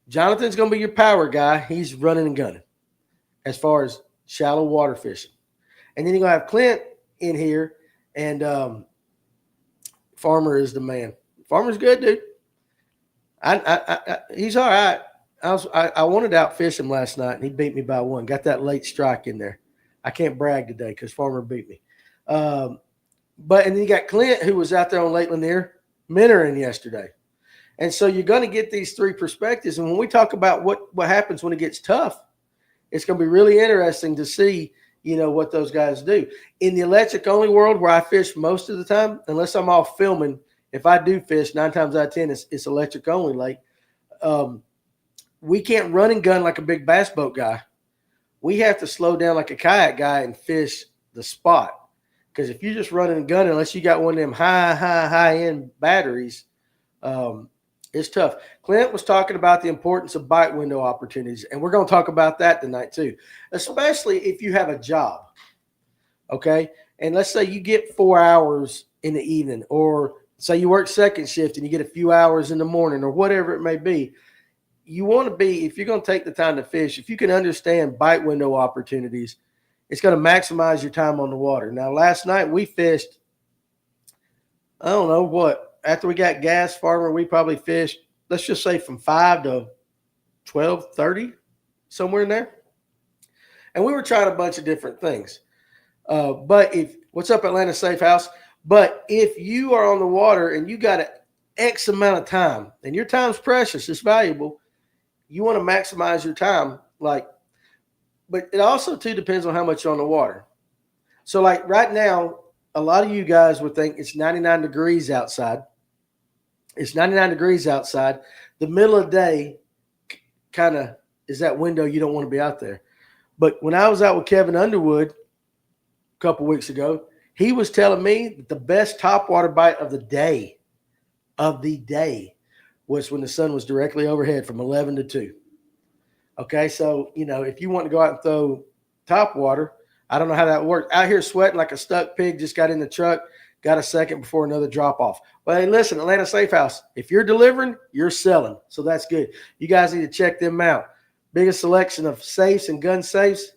Jonathan's going to be your power guy. He's running and gunning as far as shallow water fishing. And then you're going to have Clint in here, and Farmer is the man. Farmer's good, dude. He's all right. I wanted to outfish him last night, and he beat me by 1. Got that late strike in there. I can't brag today because Farmer beat me. And then you got Clint, who was out there on Lake Lanier, mentoring yesterday. And so you're going to get these 3 perspectives. And when we talk about what happens when it gets tough, it's going to be really interesting to see, what those guys do. In the electric-only world where I fish most of the time, unless I'm off filming, if I do fish, 9 times out of 10, it's electric-only lake. We can't run and gun like a big bass boat guy. We have to slow down like a kayak guy and fish the spot. Because if you're just running and gunning, unless you got one of them high-end batteries, it's tough. Clint was talking about the importance of bite window opportunities, and we're going to talk about that tonight too, especially if you have a job, okay? And let's say you get 4 hours in the evening, or say you work second shift and you get a few hours in the morning, or whatever it may be. You want to be, if you're going to take the time to fish, if you can understand bite window opportunities, it's going to maximize your time on the water. Now, last night we fished, I don't know what, after we got gas, Farmer, we probably fished, let's just say from 5 to 12:30, somewhere in there. And we were trying a bunch of different things. But what's up, Atlanta Safe House? But if you are on the water and you got an X amount of time, and your time's precious, it's valuable, you want to maximize your time. But it also, too, depends on how much you're on the water. So, like right now, a lot of you guys would think it's 99 degrees outside. It's 99 degrees outside. The middle of the day kind of is that window you don't want to be out there. But when I was out with Kevin Underwood a couple weeks ago, he was telling me that the best topwater bite of the day was when the sun was directly overhead from 11 to 2. Okay, so, if you want to go out and throw topwater, I don't know how that works. Out here sweating like a stuck pig, just got in the truck, got a second before another drop off. Well, hey, listen, Atlanta Safe House, if you're delivering, you're selling. So that's good. You guys need to check them out. Biggest selection of safes and gun safes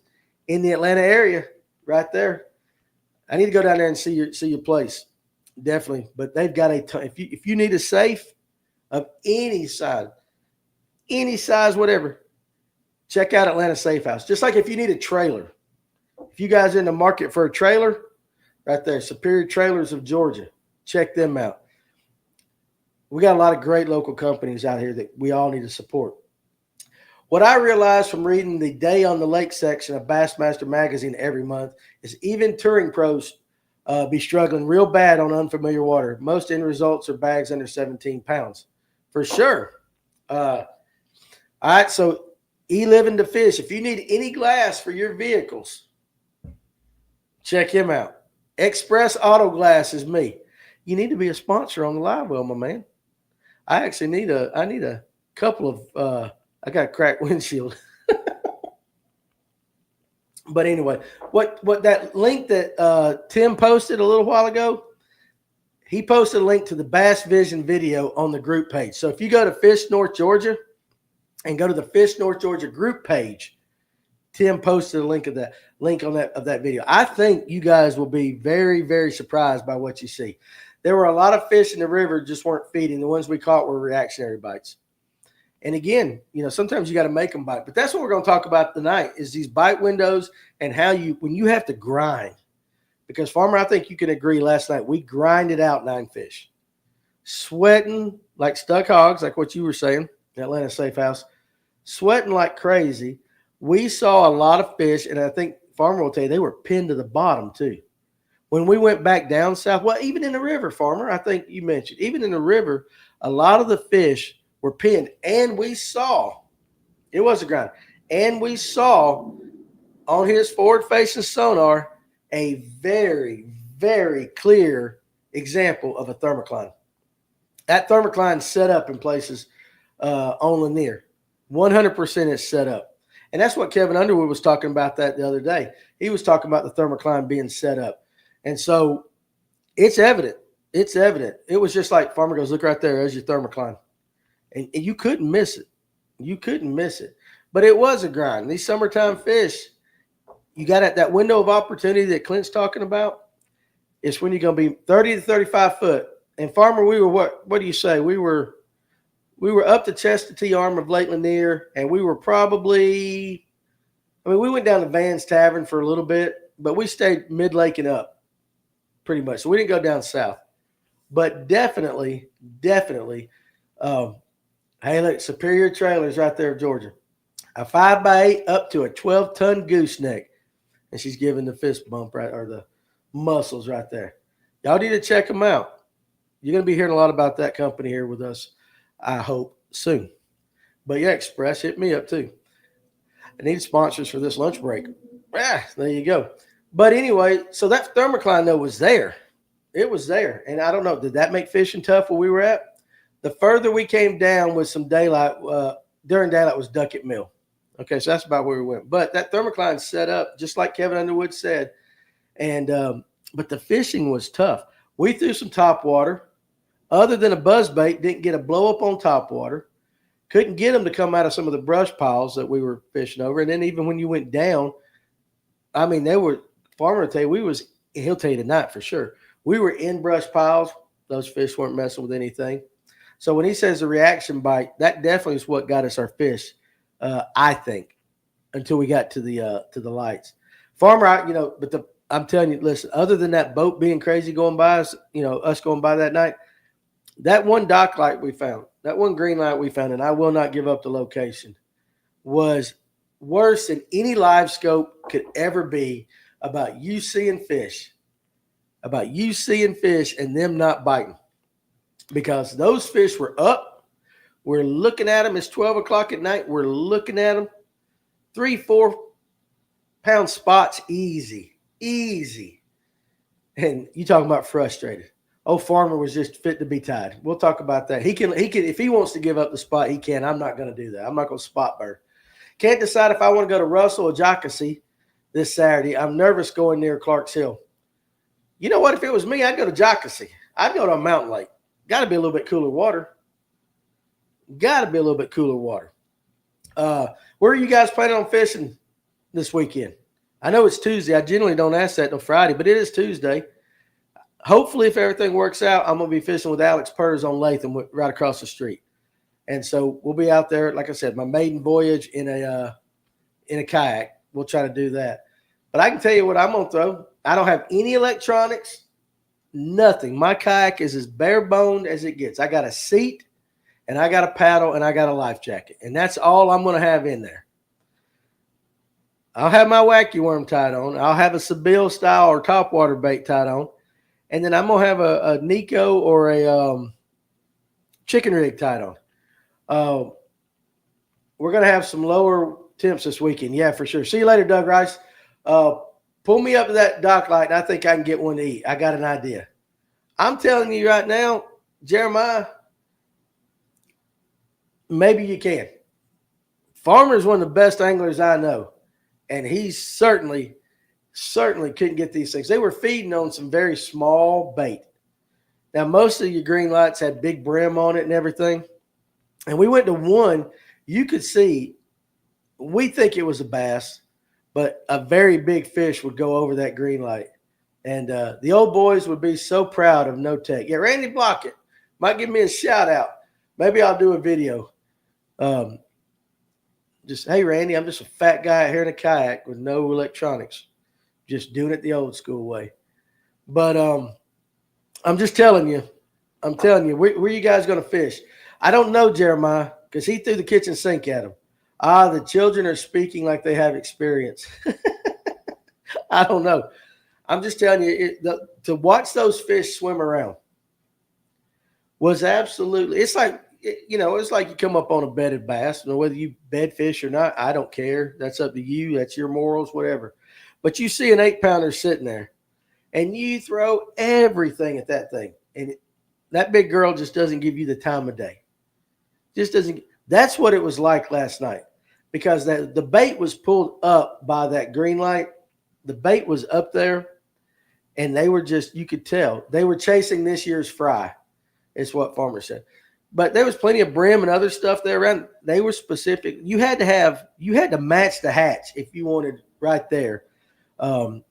in the Atlanta area right there. I need to go down there and see your place. Definitely. But they've got a ton. If you need a safe of any size, whatever, check out Atlanta Safe House. Just like if you need a trailer. If you guys are in the market for a trailer, right there, Superior Trailers of Georgia. Check them out. We got a lot of great local companies out here that we all need to support. What I realized from reading the Day on the Lake section of Bassmaster Magazine every month is even touring pros be struggling real bad on unfamiliar water. Most end results are bags under 17 pounds. For sure. All right, so E-Living to Fish. If you need any glass for your vehicles, check him out. Express Auto Glass is me. You need to be a sponsor on the live well, my man. I actually need a couple of I got a cracked windshield. But anyway, what that link that Tim posted a little while ago, he posted a link to the Bass Vision video on the group page. So if you go to Fish North Georgia and go to the Fish North Georgia group page, Tim posted a link of that video. I think you guys will be very, very surprised by what you see. There were a lot of fish in the river just weren't feeding. The ones we caught were reactionary bites. And again, sometimes you got to make them bite. But that's what we're going to talk about tonight is these bite windows and how when you have to grind. Because, Farmer, I think you can agree last night we grinded out 9 fish. Sweating like stuck hogs, like what you were saying, Atlanta Safe House. Sweating like crazy. We saw a lot of fish, and I think Farmer will tell you they were pinned to the bottom too. When we went back down south, well, even in the river, Farmer, I think you mentioned, even in the river, a lot of the fish were pinned. And we saw, it was a grind, and we saw on his forward-facing sonar a very, very clear example of a thermocline. That thermocline set up in places on Lanier. 100% it's set up. And that's what Kevin Underwood was talking about that the other day. He was talking about the thermocline being set up. And so it's evident. It's evident. It was just like Farmer goes, look right there. There's your thermocline. And you couldn't miss it. You couldn't miss it. But it was a grind. These summertime fish, you got at that window of opportunity that Clint's talking about. It's when you're going to be 30 to 35 foot. And Farmer, we were what do you say? We were up to chest to T-arm of Lake Lanier, and we were probably, we went down to Van's Tavern for a little bit, but we stayed mid-lake and up pretty much. So we didn't go down south. But definitely, hey, look, Superior Trailers right there in Georgia. A 5x8 up to a 12-ton gooseneck. And she's giving the fist bump right, or the muscles right there. Y'all need to check them out. You're going to be hearing a lot about that company here with us, I hope, soon. But yeah, Express, hit me up too. I need sponsors for this lunch break. There you go. But anyway, so that thermocline, though, was there. It was there. And I don't know, did that make fishing tough where we were at? The further we came down with some daylight, during daylight was Duckett Mill. Okay, so that's about where we went. But that thermocline set up, just like Kevin Underwood said. And but the fishing was tough. We threw some top water. Other than a buzzbait, didn't get a blow up on top water. Couldn't get them to come out of some of the brush piles that we were fishing over. And then even when you went down, they were, Farmer will tell you, he'll tell you tonight for sure. We were in brush piles. Those fish weren't messing with anything. So when he says the reaction bite, that definitely is what got us our fish, I think, until we got to the lights. Farmer, I'm telling you, listen, other than that boat being crazy going by us, us going by that night, that one dock light we found, that one green light we found, and I will not give up the location, was worse than any live scope could ever be about you seeing fish and them not biting. Because those fish were up. We're looking at them. It's 12 o'clock at night. We're looking at them. 3-4 pound spots, easy. And you talking about frustrated. Oh, Farmer was just fit to be tied. We'll talk about that. He can if he wants to give up the spot, he can. I'm not going to do that. I'm not going to spot bird. Can't decide if I want to go to Russell or Jockasee this Saturday. I'm nervous going near Clark's Hill. You know what? If it was me, I'd go to Jockasee. I'd go to a mountain lake. Got to be a little bit cooler water. Where are you guys planning on fishing this weekend? I know it's Tuesday. I generally don't ask that until Friday, but it is Tuesday. Hopefully, if everything works out, I'm going to be fishing with Alex Purrs on Latham right across the street. And so we'll be out there, like I said, my maiden voyage in a kayak. We'll try to do that. But I can tell you what I'm going to throw. I don't have any electronics, nothing. My kayak is as bare-boned as it gets. I got a seat, and I got a paddle, and I got a life jacket. And that's all I'm going to have in there. I'll have my wacky worm tied on. I'll have a Sebile style or topwater bait tied on. And then I'm going to have a Nico or a chicken rig tied on. We're going to have some lower temps this weekend. Yeah, for sure. See you later, Doug Rice. Pull me up to that dock light, and I think I can get one to eat. I got an idea. I'm telling you right now, Jeremiah, maybe you can. Farmer's one of the best anglers I know. and he certainly couldn't get these things. They were feeding on some very small bait. Now, most of your green lights had big brim on it and everything. And we went to one, you could see, we think it was a bass, but a very big fish would go over that green light. And the old boys would be so proud of No Tech. Yeah, Randy Blockett might give me a shout out. Maybe I'll do a video. Just, hey, Randy, I'm just a fat guy out here in a kayak with no electronics, just doing it the old school way. But I'm just telling you, where you guys going to fish? I don't know, Jeremiah, because he threw the kitchen sink at him. The children are speaking like they have experience. I don't know. I'm just telling you, to watch those fish swim around was absolutely, it's like you come up on a bedded bass. Whether you bed fish or not, I don't care. That's up to you. That's your morals, whatever. But you see an 8-pounder sitting there, and you throw everything at that thing. And that big girl just doesn't give you the time of day. Just doesn't. That's what it was like last night, because the bait was pulled up by that green light. The bait was up there, and they were just, you could tell, they were chasing this year's fry, is what Farmer said. But there was plenty of brim and other stuff there around. They were specific. You had to match the hatch if you wanted right there to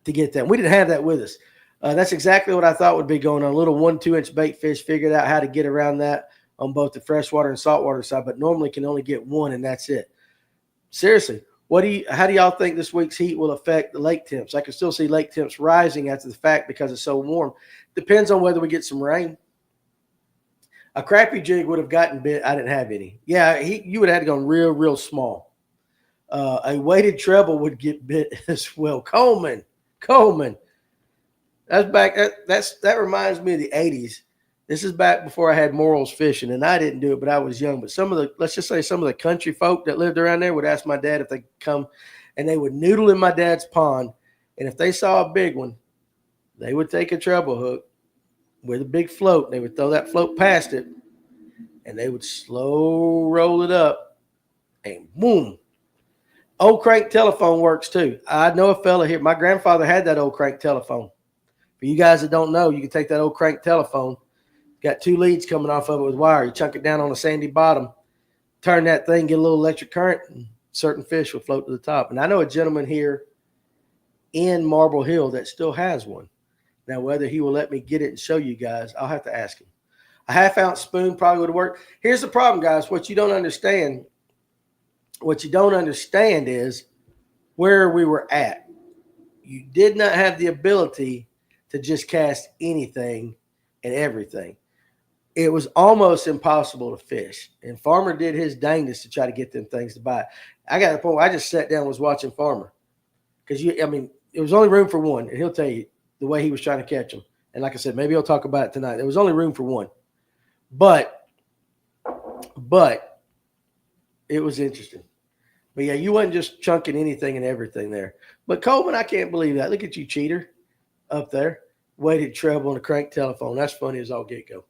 get that. We didn't have that with us. That's exactly what I thought would be going on. A little 1-2 inch bait fish, figured out how to get around that on both the freshwater and saltwater side, but normally can only get one, and that's it. Seriously, how do y'all think this week's heat will affect the lake temps? I can still see lake temps rising after the fact because it's so warm. Depends on whether we get some rain. A crappie jig would have gotten bit. I didn't have any. Yeah, you would have had to go real small. A weighted treble would get bit as well. Coleman. That's back. That reminds me of the 80s. This is back before I had morals fishing, and I didn't do it, but I was young. But let's just say some of the country folk that lived around there would ask my dad if they could come, and they would noodle in my dad's pond. And if they saw a big one, they would take a treble hook with a big float. They would throw that float past it, and they would slow roll it up, and boom. Old crank telephone works too. I know a fella here. My grandfather had that old crank telephone. For you guys that don't know, you can take that old crank telephone. Got 2 leads coming off of it with wire. You chunk it down on a sandy bottom, turn that thing, get a little electric current, and certain fish will float to the top. And I know a gentleman here in Marble Hill that still has one. Now, whether he will let me get it and show you guys, I'll have to ask him. A 1/2-ounce spoon probably would work. Here's the problem, guys. What you don't understand is where we were at. You did not have the ability to just cast anything and everything. It was almost impossible to fish. And Farmer did his dangest to try to get them things to buy. I got to the point where I just sat down and was watching Farmer. Because, it was only room for one. And he'll tell you the way he was trying to catch them. And like I said, maybe he'll talk about it tonight. There was only room for one. But it was interesting. But, yeah, you wasn't just chunking anything and everything there. But, Coleman, I can't believe that. Look at you, cheater, up there. Weighted treble on a crank telephone. That's funny as all get go.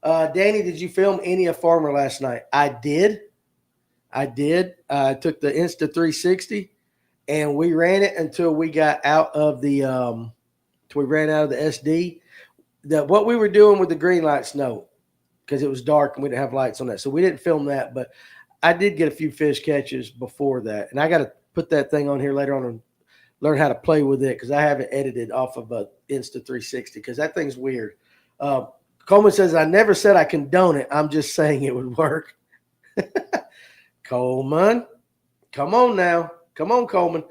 Danny, did you film any of Farmer last night? I did. I took the Insta360, and we ran it until we got out of the SD. What we were doing with the green lights, no, because it was dark and we didn't have lights on that. So we didn't film that, but I did get a few fish catches before that. And I got to put that thing on here later on and learn how to play with it, because I haven't edited off of a Insta360 because that thing's weird. Coleman says, I never said I condone it. I'm just saying it would work. Coleman, come on now. Come on, Coleman.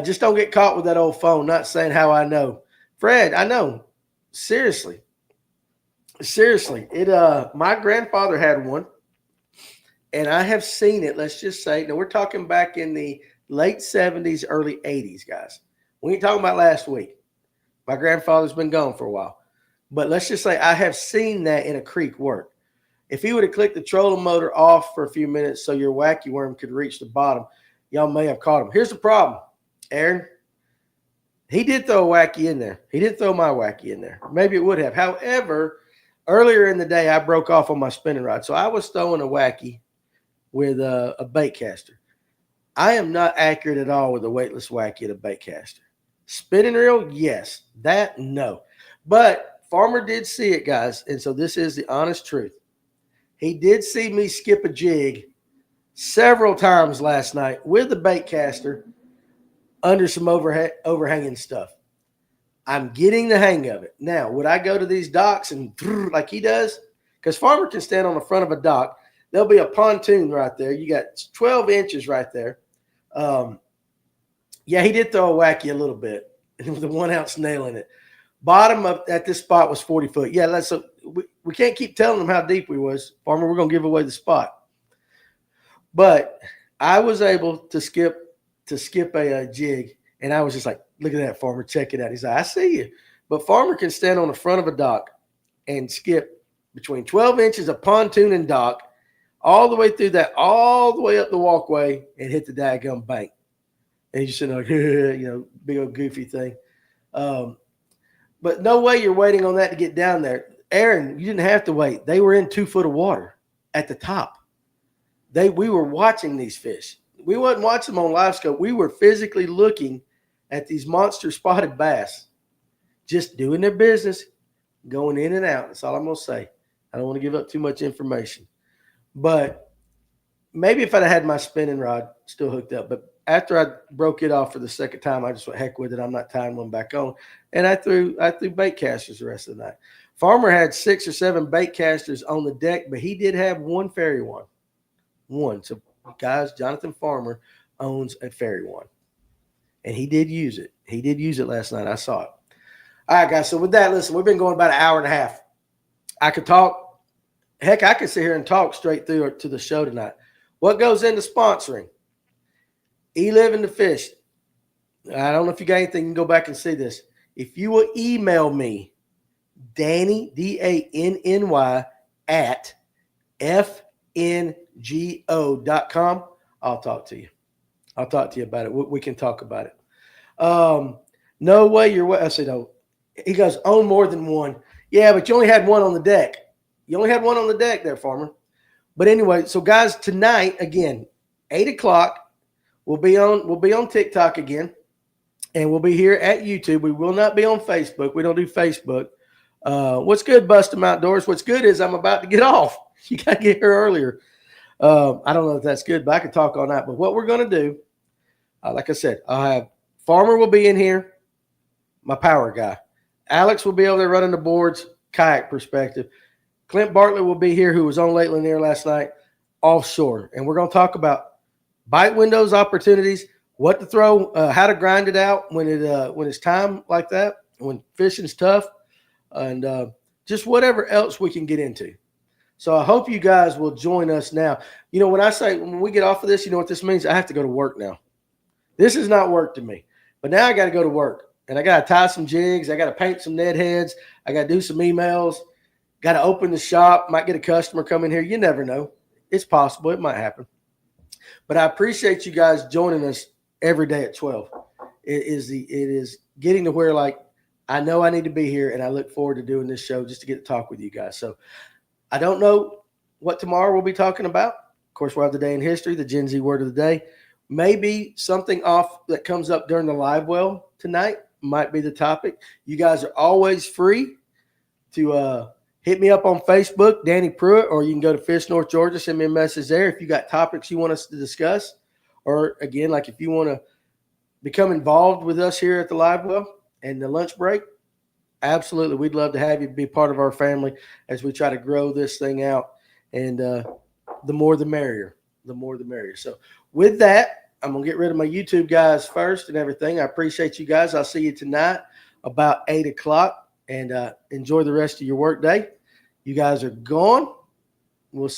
Just don't get caught with that old phone. Not saying how I know. Fred, I know. Seriously. My grandfather had one, and I have seen it. Let's just say, now we're talking back in the late 70s, early 80s, guys. We ain't talking about last week. My grandfather's been gone for a while. But let's just say I have seen that in a creek work. If he would have clicked the trolling motor off for a few minutes so your wacky worm could reach the bottom, y'all may have caught him. Here's the problem, Aaron. He did throw a wacky in there. He didn't throw my wacky in there. Maybe it would have. However, earlier in the day, I broke off on my spinning rod. So I was throwing a wacky with a bait caster. I am not accurate at all with a weightless wacky at a bait caster. Spinning reel, yes. That, no. But Farmer did see it, guys. And so this is the honest truth. He did see me skip a jig several times last night with the bait caster under some overhanging stuff. I'm getting the hang of it. Now, would I go to these docks and like he does? Because Farmer can stand on the front of a dock. There'll be a pontoon right there. You got 12 inches right there. Yeah, he did throw a wacky a little bit with a 1 ounce nail in it. Bottom of at this spot was 40 foot. Yeah, we can't keep telling them how deep we was. Farmer, we're going to give away the spot. But I was able to skip a jig, and I was just like, look at that, Farmer, check it out. He's like, I see you. But Farmer can stand on the front of a dock and skip between 12 inches of pontoon and dock, all the way through that, all the way up the walkway, and hit the daggum bank. And he's just sitting like, big old goofy thing. But no way you're waiting on that to get down there. Aaron, you didn't have to wait. They were in 2 foot of water at the top. We were watching these fish. We wasn't watching them on live scope. We were physically looking at these monster spotted bass, just doing their business, going in and out. That's all I'm going to say. I don't want to give up too much information. But maybe if I'd had my spinning rod still hooked up. But after I broke it off for the second time, I just went, heck with it. I'm not tying one back on. And I threw bait casters the rest of the night. Farmer had 6 or 7 bait casters on the deck, but he did have one fairy one. So, guys, Jonathan Farmer owns a fairy one. And he did use it. He did use it last night. I saw it. All right, guys. So with that, listen, we've been going about an hour and a half. I could talk. Heck, I could sit here and talk straight through to the show tonight. What goes into sponsoring? E-Living the Fish. I don't know if you got anything. You can go back and see this. If you will email me, Danny, DANNY, at FNGO.com, I'll talk to you. I'll talk to you about it. We can talk about it. No way you're – I said, no. He goes, own more than one. Yeah, but you only had one on the deck. You only had one on the deck there, Farmer. But anyway, so guys, tonight, again, 8 o'clock, we'll be on TikTok again, and we'll be here at YouTube. We will not be on Facebook. We don't do Facebook. What's good, Bust 'em Outdoors? What's good is I'm about to get off. You got to get here earlier. I don't know if that's good, but I could talk all night. But what we're going to do, like I said, I'll have Farmer will be in here, my power guy. Alex will be over there running the boards, kayak perspective. Clint Bartlett will be here, who was on Lake Lanier last night, offshore. And we're going to talk about bite windows, opportunities, what to throw, how to grind it out when it's time like that, when fishing's tough, and just whatever else we can get into. So I hope you guys will join us now. You know, when we get off of this, you know what this means? I have to go to work now. This is not work to me. But now I got to go to work. And I got to tie some jigs. I got to paint some Ned heads. I got to do some emails. Got to open the shop. Might get a customer come in here. You never know. It's possible. It might happen. But I appreciate you guys joining us every day at 12. It is getting to where, like, I know I need to be here, and I look forward to doing this show just to get to talk with you guys. So I don't know what tomorrow we'll be talking about. Of course, we'll have the day in history, the Gen Z word of the day. Maybe something off that comes up during the live well tonight might be the topic. You guys are always free to hit me up on Facebook, Danny Pruitt, or you can go to Fish North Georgia, send me a message there if you got topics you want us to discuss. Or, again, like if you want to become involved with us here at the live well and the lunch break, absolutely. We'd love to have you be part of our family as we try to grow this thing out. And the more the merrier. The more the merrier. So with that, I'm going to get rid of my YouTube guys first and everything. I appreciate you guys. I'll see you tonight about 8 o'clock. And enjoy the rest of your work day. You guys are gone. We'll see.